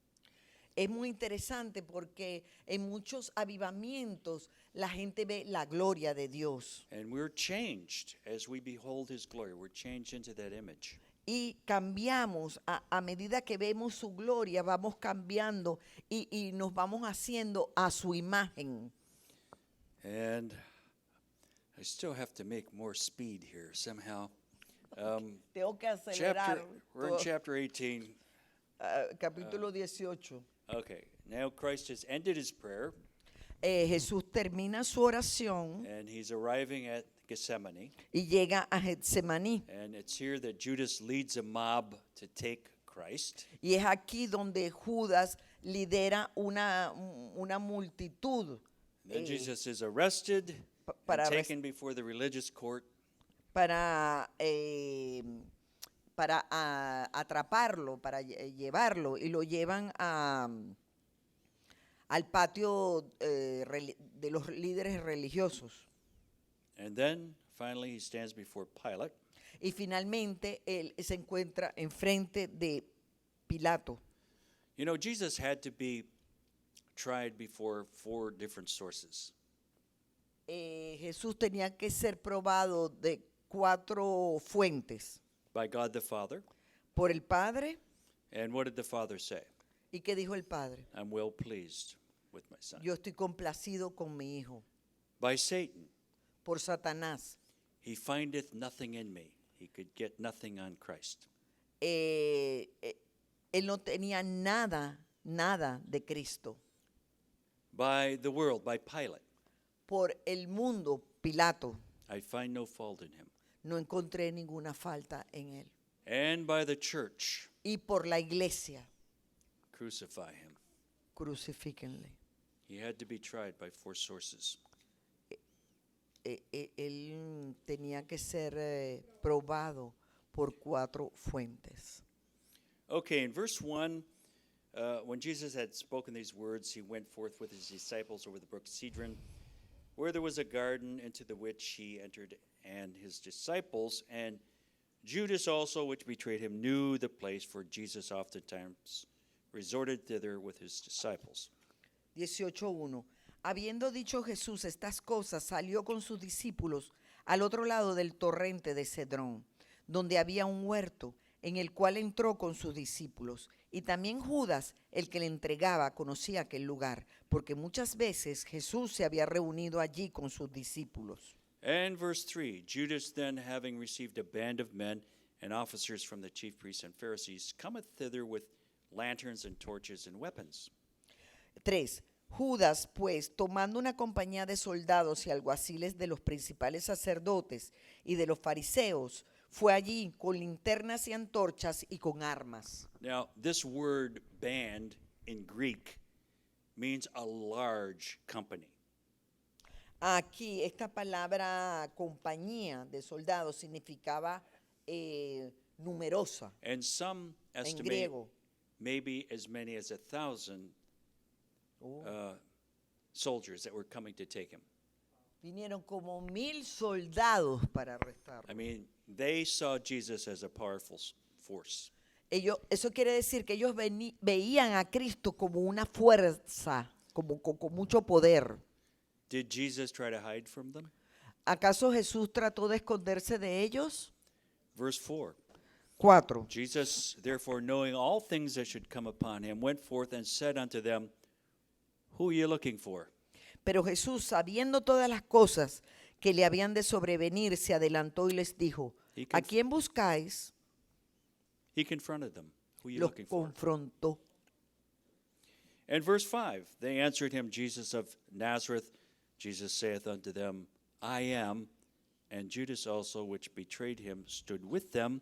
Es muy interesante porque en muchos avivamientos la gente ve la gloria de Dios. And we're changed as we behold his glory. We're changed into that image. Y cambiamos, a medida que vemos su gloria, vamos cambiando y nos vamos haciendo a su imagen. And I still have to make more speed here somehow. Tengo que acelerar. We're in chapter 18. Capítulo 18. Okay, now Christ has ended his prayer, Jesús termina su oración and he's arriving at Gethsemane. y llega a Getsemaní. And it's here that Judas leads a mob to take Christ. Y es aquí donde Judas lidera una multitud Then Jesus is arrested para and arrest- taken before the religious court. para atraparlo, para llevarlo, y lo llevan al patio de los líderes religiosos. And then finally he stands before Pilate. Y finalmente él se encuentra enfrente de Pilato. You know, Jesus had to be tried before 4 different sources. Jesús tenía que ser probado de 4 fuentes. By God the Father. Por el Padre. And what did the Father say? ¿Y qué dijo el Padre? I'm well pleased with my son. Yo estoy complacido con mi hijo. By Satan. Por Satanás. He findeth nothing in me. He could get nothing on Christ. Él no tenía nada de Cristo. By the world, by Pilate. Por el mundo, Pilato, I find no fault in him. no encontré ninguna falta en él. And by the church, Y por la iglesia, crucify him. crucifíquenle. He had to be tried by 4 sources. Él tenía que ser probado por 4 fuentes. Okay, in verse 1, when Jesus had spoken these words, he went forth with his disciples over the brook Cedron, where there was a garden, into the which he entered, and his disciples, and Judas also, which betrayed him, knew the place, for Jesus oftentimes resorted thither with his disciples. 18:1. Habiendo dicho Jesús estas cosas, salió con sus discípulos al otro lado del torrente de Cedrón, donde había un huerto, en el cual entró con sus discípulos. Y también Judas, el que le entregaba, conocía aquel lugar, porque muchas veces Jesús se había reunido allí con sus discípulos. And verse 3, Judas then, having received a band of men and officers from the chief priests and Pharisees, cometh thither with lanterns and torches and weapons. 3. Judas, pues, tomando una compañía de soldados y alguaciles de los principales sacerdotes y de los fariseos, fue allí con linternas y antorchas y con armas. Now, this word band in Greek means a large company. Aquí esta palabra compañía de soldados significaba numerosa And some en estimate griego. maybe as many as 1,000 soldiers that were coming to take him. Vinieron como 1,000 soldados para arrestarlo. I mean, they saw Jesus as a powerful force. Eso quiere decir que ellos veían a Cristo como una fuerza, como con mucho poder. Did Jesus try to hide from them? ¿Acaso Jesús trató de esconderse de ellos? Verse 4. 4. Jesus, therefore, knowing all things that should come upon him, went forth and said unto them, Who are you looking for? Pero Jesús, sabiendo todas las cosas que le habían de sobrevenir, se adelantó y les dijo, ¿a quién buscáis? He confronted them. Who are you Los looking for? confrontó. And verse 5, they answered him, Jesus of Nazareth. Jesus saith unto them, I am. And Judas also, which betrayed him, stood with them.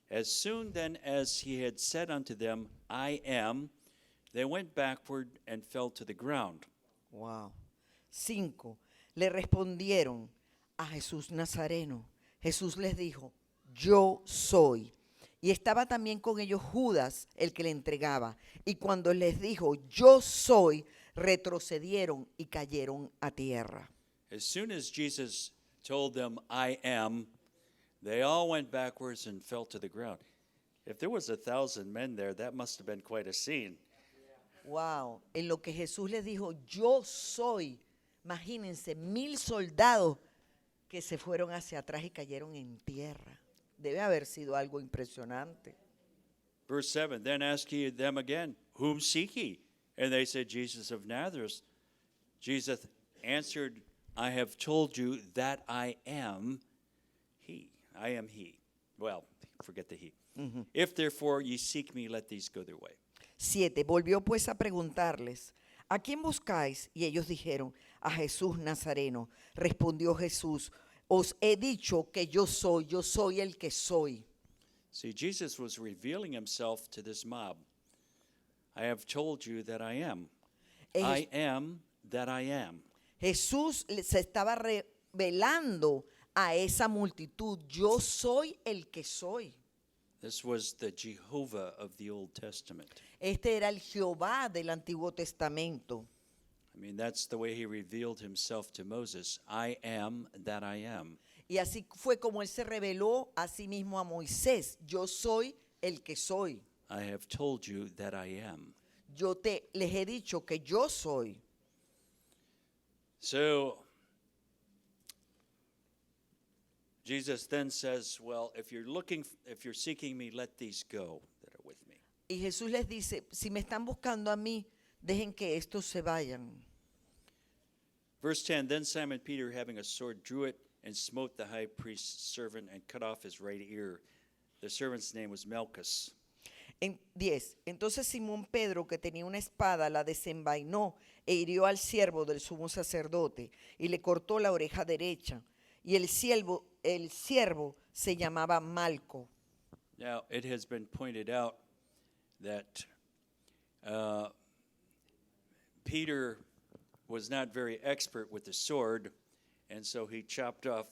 As soon then as he had said unto them, I am, they went backward and fell to the ground. Wow. 5. Le respondieron a Jesús Nazareno. Jesús les dijo, yo soy. Y estaba también con ellos Judas, el que le entregaba. Y cuando les dijo, yo soy, retrocedieron y cayeron a tierra. As soon as Jesus told them, I am, they all went backwards and fell to the ground. If there was 1,000 men there, that must have been quite a scene. Wow. En lo que Jesús les dijo, yo soy. Imagínense, 1,000 soldados que se fueron hacia atrás y cayeron en tierra. Debe haber sido algo impresionante. Verse 7, then asked he them again, Whom seek ye? And they said, Jesus of Nazareth. Jesus answered, I have told you that I am he. I am he. Well, forget the he. If therefore ye seek me, let these go their way. 7. Volvió pues a preguntarles, ¿a quién buscáis? Y ellos dijeron, a Jesús Nazareno. Respondió Jesús, os he dicho que yo soy el que soy. See, Jesus was revealing himself to this mob. I have told you that I am. Es- I am that I am. Jesús se estaba revelando a esa multitud, yo soy el que soy. This was the Jehovah of the Old Testament. Este era el Jehová del Antiguo Testamento. I mean, that's the way he revealed himself to Moses. I am that I am. Y así fue como él se reveló a sí mismo a Moisés, yo soy el que soy. I have told you that I am. Les he dicho que yo soy. So, Jesus then says, well, if you're seeking me, let these go that are with me. Y Jesús les dice, si me están buscando a mí, dejen que estos se vayan. Verse 10, then Simon Peter, having a sword, drew it and smote the high priest's servant and cut off his right ear. The servant's name was Malchus. En 10. Entonces Simón Pedro, que tenía una espada, la desenvainó e hirió al siervo del sumo sacerdote y le cortó la oreja derecha. Y el siervo se llamaba Malco. Now, it has been pointed out that Peter was not very expert with the sword, and so he chopped off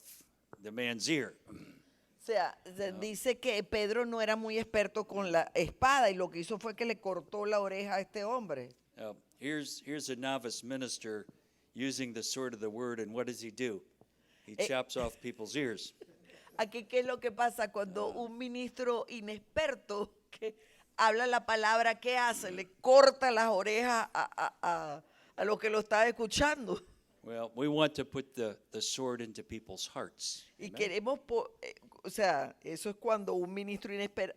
the man's ear. O sea, se dice que Pedro no era muy experto con la espada y lo que hizo fue que le cortó la oreja a este hombre. Now, here's a novice minister using the sword of the word, and what does he do? He chops off people's ears. Aquí, ¿qué es lo que pasa cuando un ministro inexperto que habla la palabra, qué hace? Le corta las orejas a lo que lo está escuchando. Well, we want to put the sword into people's hearts. Y Amen? queremos, o sea, eso es cuando un ministro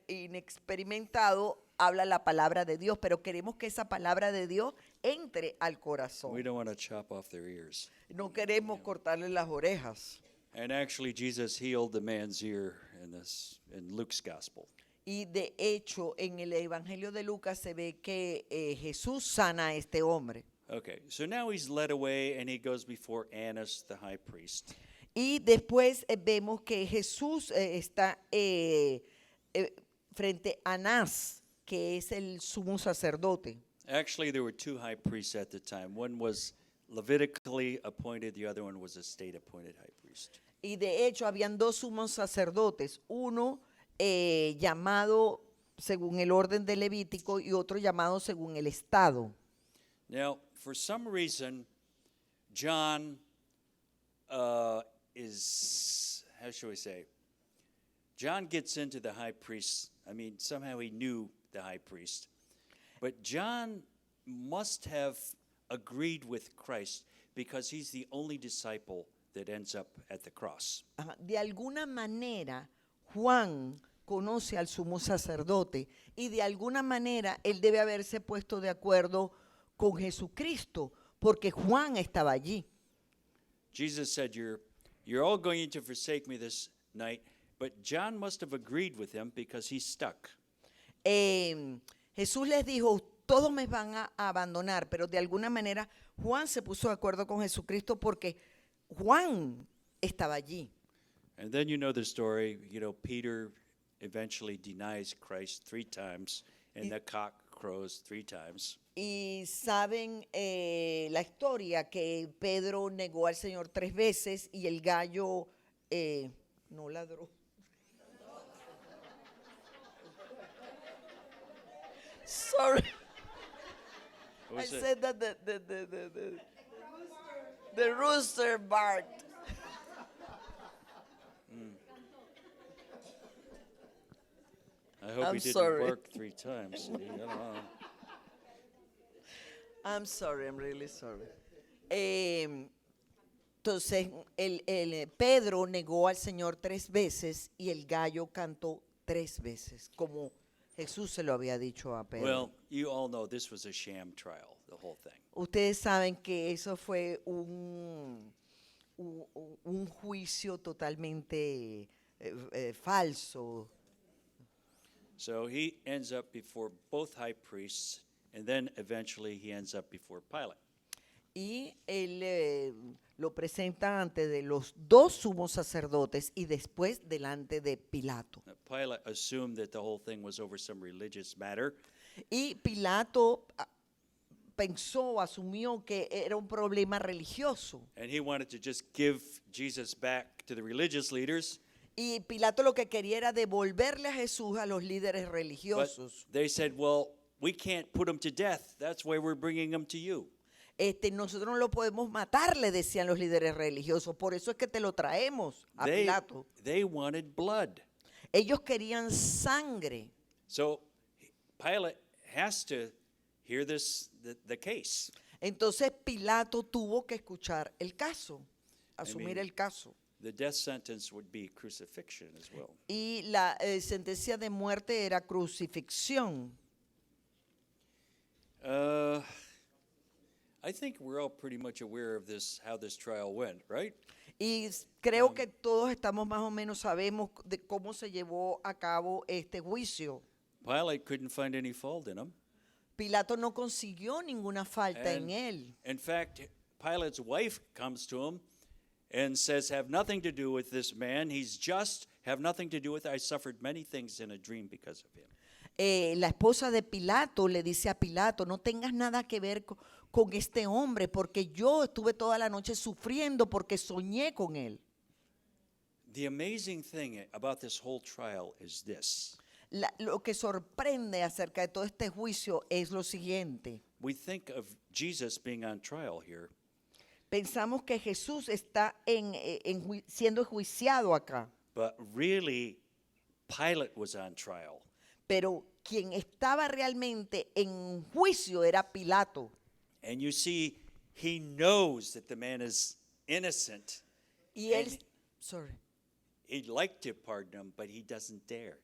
inexperimentado habla la palabra de Dios, pero queremos que esa palabra de Dios entre al We corazón. don't want to chop off their ears. No queremos cortarle las orejas. And actually, Jesus healed the man's ear in Luke's gospel. Y de hecho, en el Evangelio de Lucas se ve que Jesús sana a este hombre. Okay, so now he's led away and he goes before Annas, the high priest. Y después vemos que Jesús está frente a Anás, que es el sumo sacerdote. Actually, there were two high priests at the time. One was Levitically appointed, the other one was a state appointed high priest. Y de hecho, habían dos sumos sacerdotes, uno llamado según el orden de Levítico y otro llamado según el estado. Now, for some reason, John is, how shall we say, John gets into the high priest. I mean, somehow he knew the high priest. But John must have agreed with Christ because he's the only disciple that ends up at the cross. Ajá, de alguna manera, Juan conoce al sumo sacerdote y de alguna manera él debe haberse puesto de acuerdo con Jesucristo porque Juan estaba allí. Jesus said, you're all going to forsake me this night, but John must have agreed with him because he's stuck. Jesús les dijo, todos me van a abandonar, pero de alguna manera Juan se puso de acuerdo con Jesucristo porque Juan estaba allí. And then you know the story, Peter eventually denies Christ 3 times, and the cock crows 3 times. Y saben la historia que Pedro negó al Señor 3 veces y el gallo no ladró. Sorry, What I was it? said that the rooster barked. I hope I'm he didn't sorry. bark 3 times. I don't know. I'm sorry, I'm really sorry. Entonces, Pedro negó al Señor 3 veces y el gallo cantó 3 veces, como Jesús se lo había dicho a Pedro. Well, you all know this was a sham trial, the whole thing. Ustedes saben que eso fue un juicio totalmente falso. So he ends up before both high priests, and then eventually he ends up before Pilate. Y él lo presenta ante de los dos sumos sacerdotes y después delante de Pilato. Pilate assumed that the whole thing was over some religious matter, Y Pilato pensó, asumió que era un problema religioso. and he wanted to just give Jesus back to the religious leaders. Y Pilato lo que quería era devolverle a Jesús a los líderes But religiosos. they said, well, we can't put him to death. That's why we're bringing him to you. Nosotros no lo podemos matar, le decían los líderes religiosos. Por eso es que te lo traemos a Pilato. They wanted blood. Ellos querían sangre. So Pilate has to hear the case. Entonces Pilato tuvo que escuchar el caso, asumir el caso. The death sentence would be crucifixion as well. Y la sentencia de muerte era crucifixión. I think we're all pretty much aware of this, how this trial went, right? Y creo que todos estamos más o menos sabemos de cómo se llevó a cabo este juicio. Pilate couldn't find any fault in him. Pilato no consiguió ninguna falta en él. In fact, Pilate's wife comes to him and says, have nothing to do with this man. He's just, have nothing to do with it. I suffered many things in a dream because of him. La esposa de Pilato le dice a Pilato, no tengas nada que ver con este hombre, porque yo estuve toda la noche sufriendo porque soñé con él. The amazing thing about this whole trial is this. Lo que sorprende acerca de todo este juicio es lo siguiente. We think of Jesus being on trial here, Pensamos que Jesús está siendo enjuiciado acá, but really Pilate was on trial. pero quien estaba realmente en juicio era Pilato. And you see, he knows that the man is innocent. Y And sorry. he'd like to pardon him, but he doesn't dare.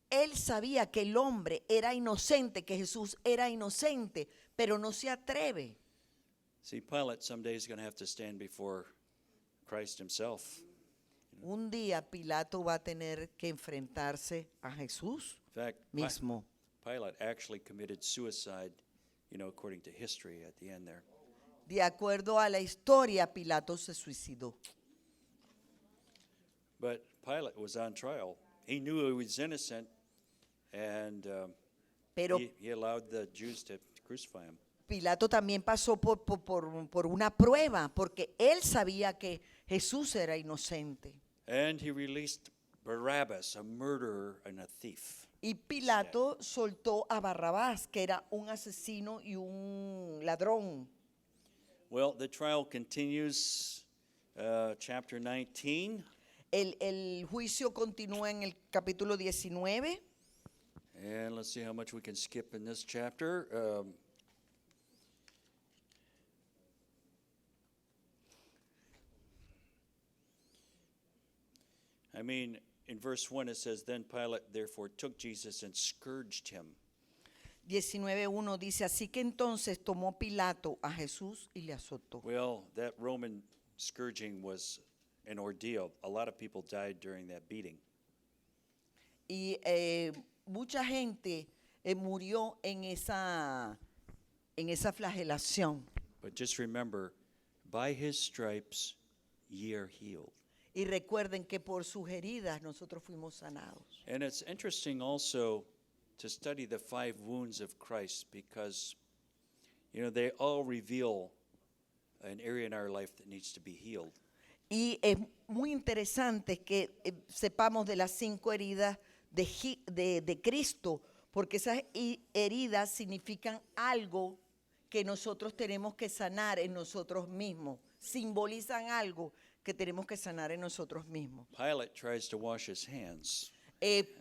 Él sabía que el hombre era inocente, que Jesús era inocente, pero no se atreve. See, Pilate someday is going to have to stand before Christ himself. Un día Pilato va a tener que enfrentarse a Jesús In fact, mismo. Pilate actually committed suicide, according to history at the end there. De acuerdo a la historia, Pilato se suicidó. But Pilate was on trial. He knew he was innocent, and Pero he allowed the Jews to crucify him. Pilato también pasó por una prueba, porque él sabía que Jesús era inocente. And he released Barabbas, a murderer and a thief. Y Pilato soltó a Barrabás, que era un asesino y un ladrón. Well, the trial continues, chapter 19. El juicio continúa en el capítulo 19. And let's see how much we can skip in this chapter. In verse 1 it says, Then Pilate therefore took Jesus and scourged him. 19:1 dice, así que entonces tomó Pilato a Jesús y le azotó. Well, that Roman scourging was an ordeal. A lot of people died during that beating. Y mucha gente murió en esa flagelación. But just remember, by his stripes ye are healed. Y recuerden que por sus heridas nosotros fuimos sanados. And it's interesting also to study the 5 wounds of Christ because, they all reveal an area in our life that needs to be healed. Y es muy interesante que sepamos de las 5 heridas de Cristo, porque esas heridas significan algo que nosotros tenemos que sanar en nosotros mismos, simbolizan algo que tenemos que sanar en nosotros mismos. Pilate tries to wash his hands.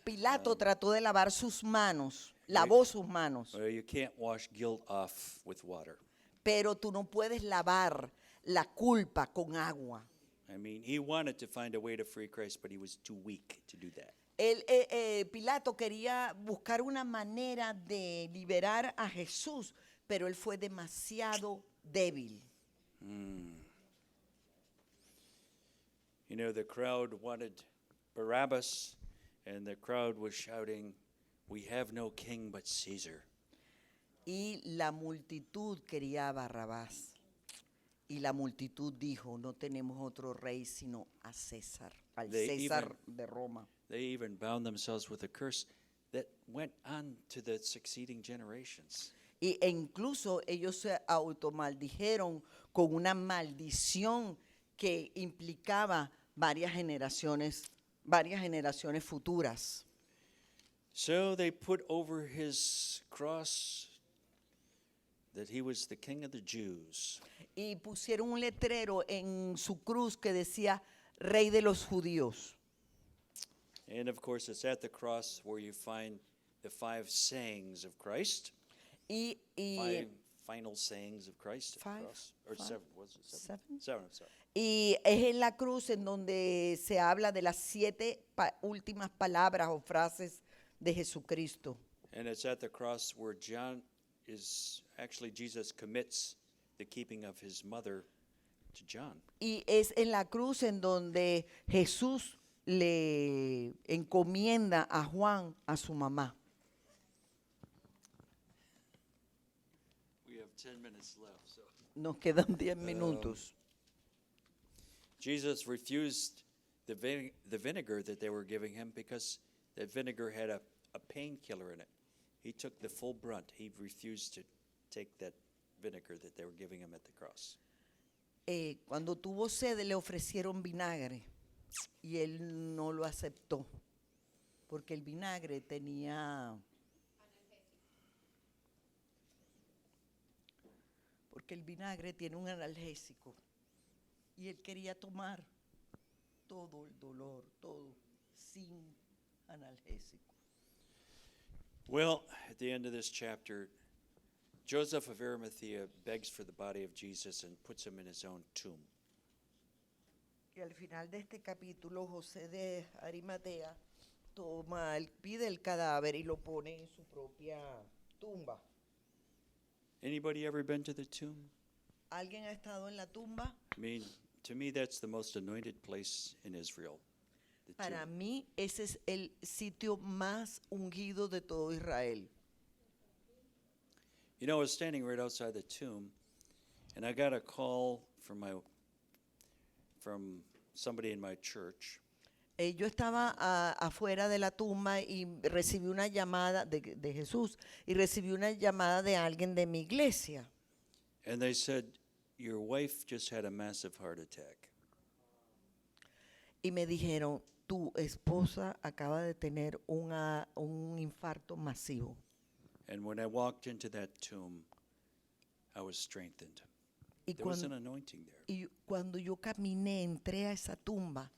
Pilato trató de lavar sus manos, lavó sus manos, Well, you can't wash guilt off with water. pero tú no puedes lavar la culpa con agua. He wanted to find a way to free Christ, but he was too weak to do that. Pilato quería buscar una manera de liberar a Jesús, pero él fue demasiado débil. The crowd wanted Barabbas, and the crowd was shouting, "We have no king but Caesar." Y la multitud quería a Barrabás. Y la multitud dijo, no tenemos otro rey sino a César, al They César de Roma. They even bound themselves with a curse that went on to the succeeding generations. E incluso ellos se automaldijeron con una maldición que implicaba varias generaciones futuras. So they put over his cross that he was the king of the Jews. Y pusieron un letrero en su cruz que decía Rey de los Judíos. And of course, it's at the cross where you find the 5 sayings of Christ. Y 5 final sayings of Christ at the Five? cross. Or Five? 7, was it 7? Seven? 7, I'm sorry. Y es en la cruz en donde se habla de las 7 últimas palabras o frases de Jesucristo. And it's at the cross where Jesus commits the keeping of his mother to John. Y es en la cruz en donde Jesús le encomienda a Juan a su mamá. We have 10 minutes left. So Nos quedan 10 minutos. Jesus refused the vinegar that they were giving him because that vinegar had a painkiller in it. He took the full brunt. He refused to take that vinegar that they were giving him at the cross. Cuando tuvo sed le ofrecieron vinagre y él no lo aceptó porque el vinagre tenía tiene un analgésico y él quería tomar todo el dolor, todo sin analgésico. Well, at the end of this chapter, Joseph of Arimathea begs for the body of Jesus and puts him in his own tomb. Y al final de este capítulo, José de Arimatea pide el cadáver y lo pone en su propia tumba. Anybody ever been to the tomb? ¿Alguien ha estado en la tumba? I mean, to me, that's the most anointed place in Israel. The Para tomb. mí, ese es el sitio más ungido de todo Israel. You know, I was standing right outside the tomb, and I got a call from somebody in my church. Yo estaba afuera de la tumba y recibí una llamada de Jesús y recibí una llamada de alguien de mi iglesia. And they said, your wife just had a massive heart attack. Y me dijeron, tu esposa acaba de tener un infarto masivo. And when I walked into that tomb, I was strengthened. Y There was an cuando, anointing there. y cuando yo caminé, entré a esa tumba,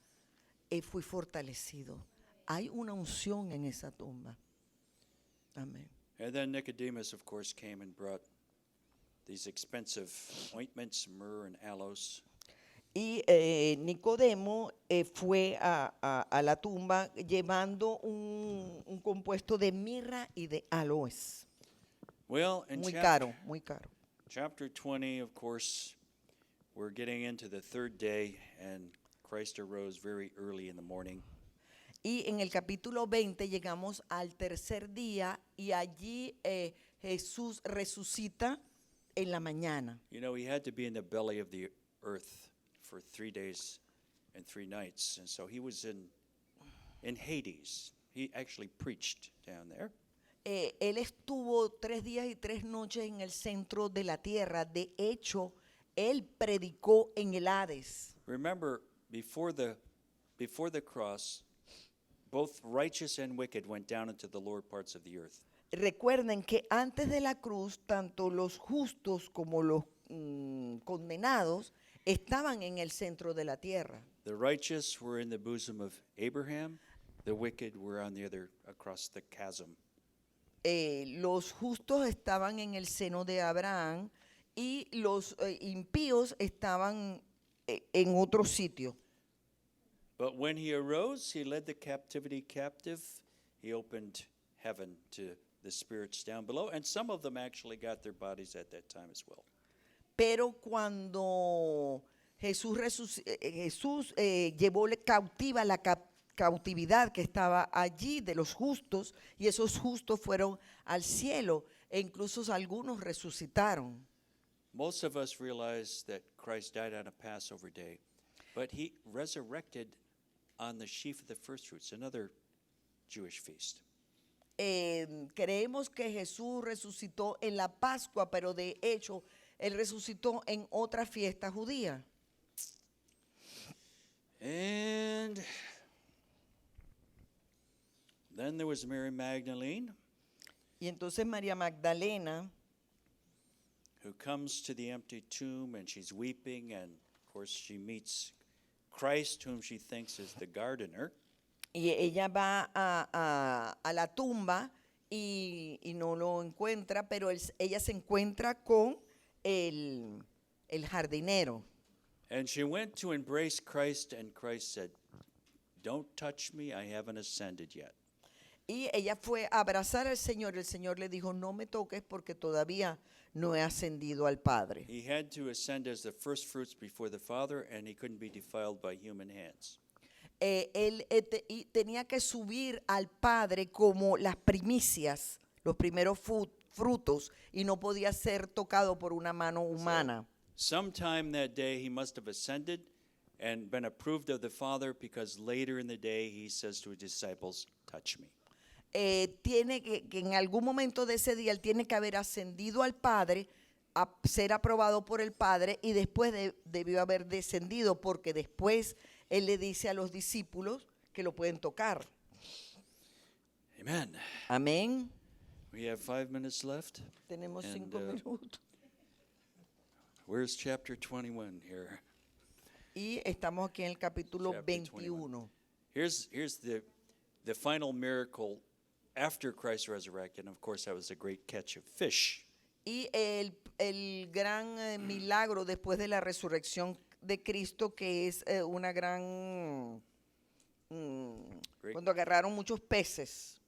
fui fortalecido. Hay una unción en esa tumba. Amén. And then Nicodemus, of course, came and brought these expensive ointments, myrrh and aloes. Y Nicodemo fue a la tumba llevando un compuesto de mirra y de aloes. Well, in Muy caro, muy caro. chapter 20, of course, we're getting into the 3rd day, and Christ arose very early in the morning. Y en el capítulo 20 llegamos al tercer día y allí Jesús resucita en la mañana. You know, he had to be in the belly of the earth for 3 days and 3 nights, and so he was in Hades. He actually preached down there. Él estuvo 3 días y 3 noches en el centro de la tierra. De hecho, él predicó en el Hades. Remember, before the cross, both righteous and wicked went down into the lower parts of the earth. Recuerden que antes de la cruz, tanto los justos como los condenados estaban en el centro de la tierra. The righteous were in the bosom of Abraham. The wicked were on the other, across the chasm. Los justos estaban en el seno de Abraham y los impíos estaban en otro sitio. But when he arose, he led the captivity captive. He opened heaven to the spirits down below, and some of them actually got their bodies at that time as well. Pero cuando Jesús llevó cautiva la cautividad que estaba allí de los justos, y esos justos fueron al cielo, e incluso algunos resucitaron. most of us realize that Christ died on a Passover day, but he resurrected on the sheaf of the first fruits, another Jewish feast. Creemos que Jesús resucitó en la Pascua, pero de hecho él resucitó en otra fiesta judía. And then there was Mary Magdalene, Y entonces María Magdalena, who comes to the empty tomb and she's weeping, and of course she meets Christ, whom she thinks is the gardener. y ella va a la tumba y no lo encuentra, pero ella se encuentra con el jardinero. And she went to embrace Christ, and Christ said, "Don't touch me, I haven't ascended yet." Y ella fue a abrazar al Señor. El Señor le dijo, no me toques porque todavía no he ascendido al Padre. He had to ascend as the first fruits before the Father, and he couldn't be defiled by human hands. Y tenía que subir al Padre como las primicias, los primeros frutos, y no podía ser tocado por una mano humana. Sometime that day he must have ascended and been approved of the Father, because later in the day he says to his disciples, "Touch me." Tiene que en algún momento de ese día él tiene que haber ascendido al Padre, a ser aprobado por el Padre, y después debió haber descendido, porque después él le dice a los discípulos que lo pueden tocar. Amen. Amén. We have 5 minutes left. Tenemos And, 5 minutos. Where's chapter 21 here? Y estamos aquí en el capítulo Chapter 21. Here's the final miracle after Christ resurrected. And of course, that was a great catch of fish. Y el gran milagro después de la resurrección de Cristo, que es una gran... Great. cuando agarraron muchos peces.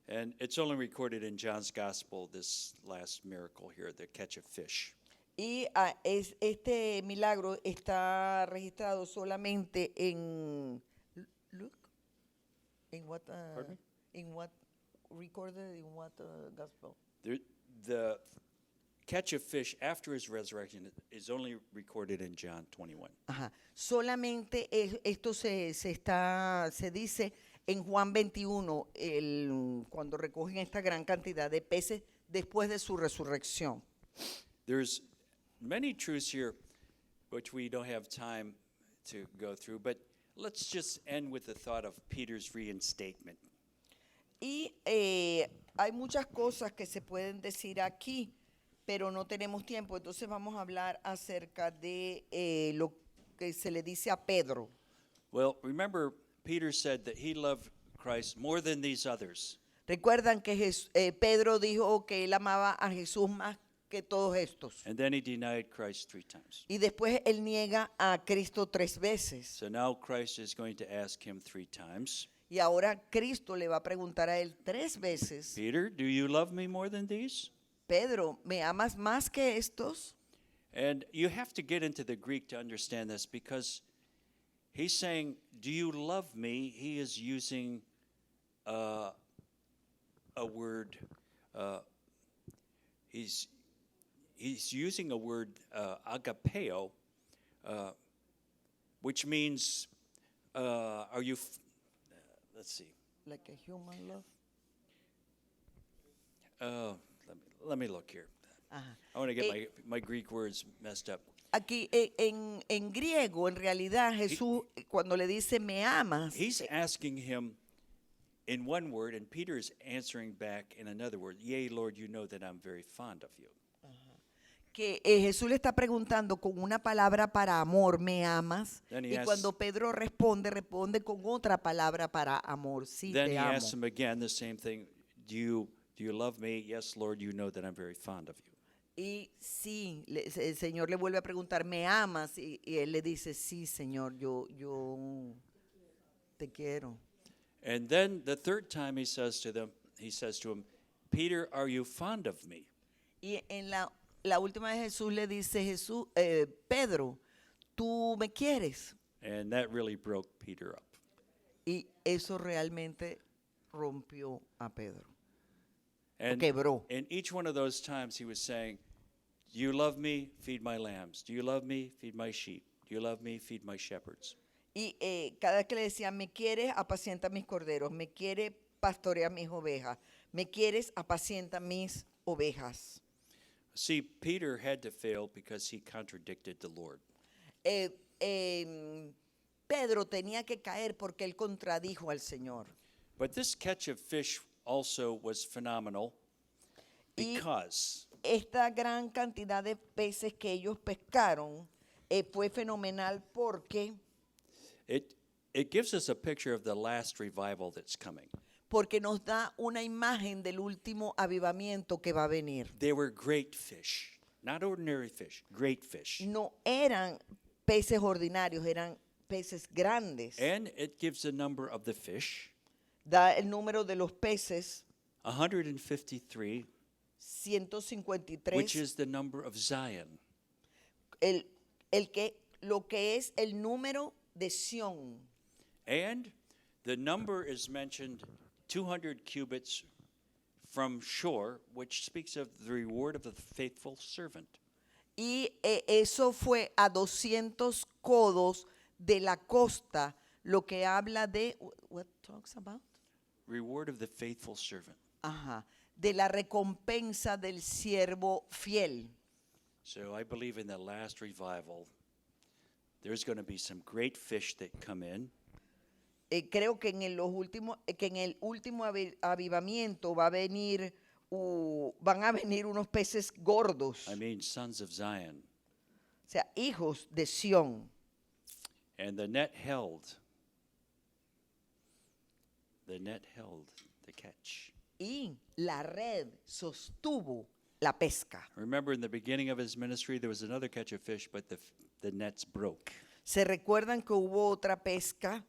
And it's only recorded in John's Gospel, this last miracle here, the catch of fish. Y este milagro está registrado solamente en Luke. Pardon me? In what recorded in what gospel? The catch of fish after his resurrection is only recorded in John 21. Ajá. Solamente esto se dice en Juan 21, cuando recogen esta gran cantidad de peces después de su resurrección. There's many truths here which we don't have time to go through, but let's just end with the thought of Peter's reinstatement. Y hay muchas cosas que se pueden decir aquí, pero no tenemos tiempo. Entonces vamos a hablar acerca de lo que se le dice a Pedro. Well, remember, Peter said that he loved Christ more than these others. Recuerdan que Pedro dijo que él amaba a Jesús más que todos estos. And then he denied Christ 3 times. Y después él niega a Cristo 3 veces. So now Christ is going to ask him 3 times, Y ahora Cristo le va a preguntar a él 3 veces, Peter, do you love me more than these? Pedro, ¿me amas más que estos? And you have to get into the Greek to understand this, because he's saying, do you love me? He is using a word, he's using a word, agapeo, which means, are you, let's see. Like a human love. Let me look here. Ajá. I want to get my Greek words messed up. Aquí en griego, en realidad, Jesús cuando le dice me amas, He's asking him in one word, and Peter is answering back in another word. Yea, Lord, you know that I'm very fond of you. que Jesús le está preguntando con una palabra para amor, ¿me amas? Then he Y asks- cuando Pedro responde con otra palabra para amor, sí, Then te he amo. asks him again the same thing. Do you love me? Yes, Lord, you know that I'm very fond of you. Y sí, el Señor le vuelve a preguntar, ¿me amas? Y él le dice, sí, Señor, yo te quiero. And then the third time he says to him, Peter, are you fond of me? Y en la última vez Jesús le dice, Pedro, ¿tú me quieres? And that really broke Peter up. Y eso realmente rompió a Pedro. And quebró. in each one of those times he was saying, Do you love me? Feed my lambs. Do you love me? Feed my sheep. Do you love me? Feed my shepherds. Y cada vez que le decía, me quieres, apacienta mis corderos, me quieres, pastorea mis ovejas, me quieres, apacienta mis ovejas. See, Peter had to fail because he contradicted the Lord. Pedro tenía que caer porque él contradijo al Señor. But this catch of fish also was phenomenal Y because esta gran cantidad de peces que ellos pescaron fue fenomenal porque it gives us a picture of the last revival that's coming. nos da una imagen del último avivamiento que va a venir. They were great fish, not ordinary fish, great fish. No eran peces ordinarios, eran peces grandes. And it gives the number of the fish, Da el número de los peces, 153, 153, which is the number of Zion. lo que es el número de Sión. And the number is mentioned 200 cubits from shore, which speaks of the reward of the faithful servant. Y eso fue a 200 codos de la costa, lo que habla de, what talks about? Reward of the faithful servant. Ajá, de la recompensa del siervo fiel. So I believe in the last revival, there's going to be some great fish that come in. Creo que en el último avivamiento va a venir, van a venir unos peces gordos, I mean, sons of Zion. o sea, hijos de Sión. And the net held the catch. Y la red sostuvo la pesca. Remember, in the beginning of his ministry, there was another catch of fish, but the nets broke. Se recuerdan que hubo otra pesca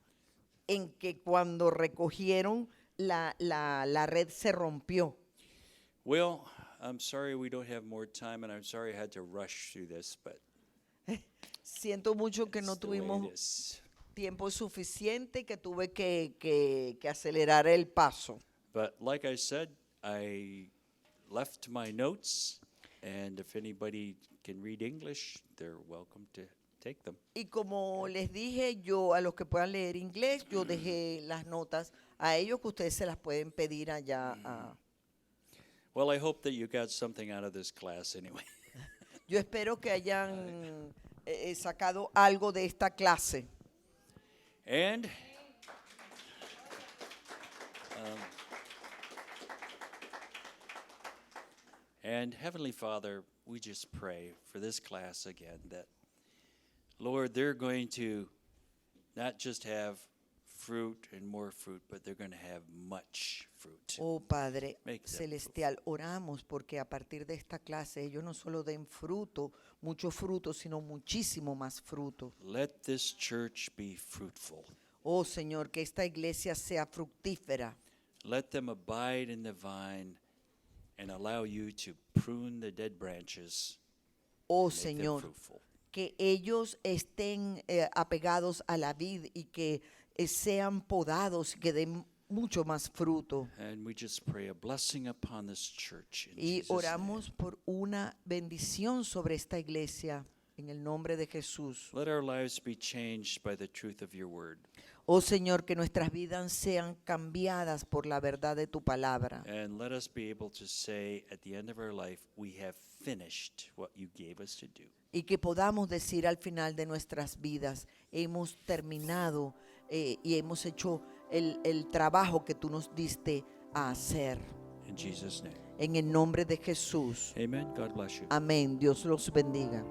en que cuando recogieron la red se rompió. Well, I'm sorry we don't have more time, and I'm sorry I had to rush through this, but Siento mucho que no it's the way it tuvimos is. tiempo suficiente, que tuve que acelerar el paso. But like I said, I left my notes, and if anybody can read English, they're welcome to take them. Y como les dije, yo a los que puedan leer inglés, yo dejé las notas a ellos que ustedes se las pueden pedir allá. Well, I hope that you got something out of this class anyway. Yo espero que hayan sacado algo de esta clase. And Heavenly Father, we just pray for this class again that, Lord, they're going to not just have fruit and more fruit, but they're going to have much fruit. Oh Padre Make them Celestial, oramos porque a partir de esta clase ellos no solo den fruto, mucho fruto, sino muchísimo más fruto. Let this church be fruitful. Oh Señor, que esta iglesia sea fructífera. Let them abide in the vine and allow you to prune the dead branches. Oh Make them Señor, fruitful. que ellos estén apegados a la vid y que sean podados y que den mucho más fruto. And we just pray a blessing upon this church in Y Jesus' name. oramos por una bendición sobre esta iglesia en el nombre de Jesús. Let our lives be changed by the truth of your word. Oh Señor, que nuestras vidas sean cambiadas por la verdad de tu palabra. And let us be able to say at the end of our life, we have finished what you gave us to do. Y que podamos decir al final de nuestras vidas, hemos terminado y hemos hecho el trabajo que tú nos diste a hacer. In Jesus' name. En el nombre de Jesús. Amen. God bless you. Amén. Dios los bendiga.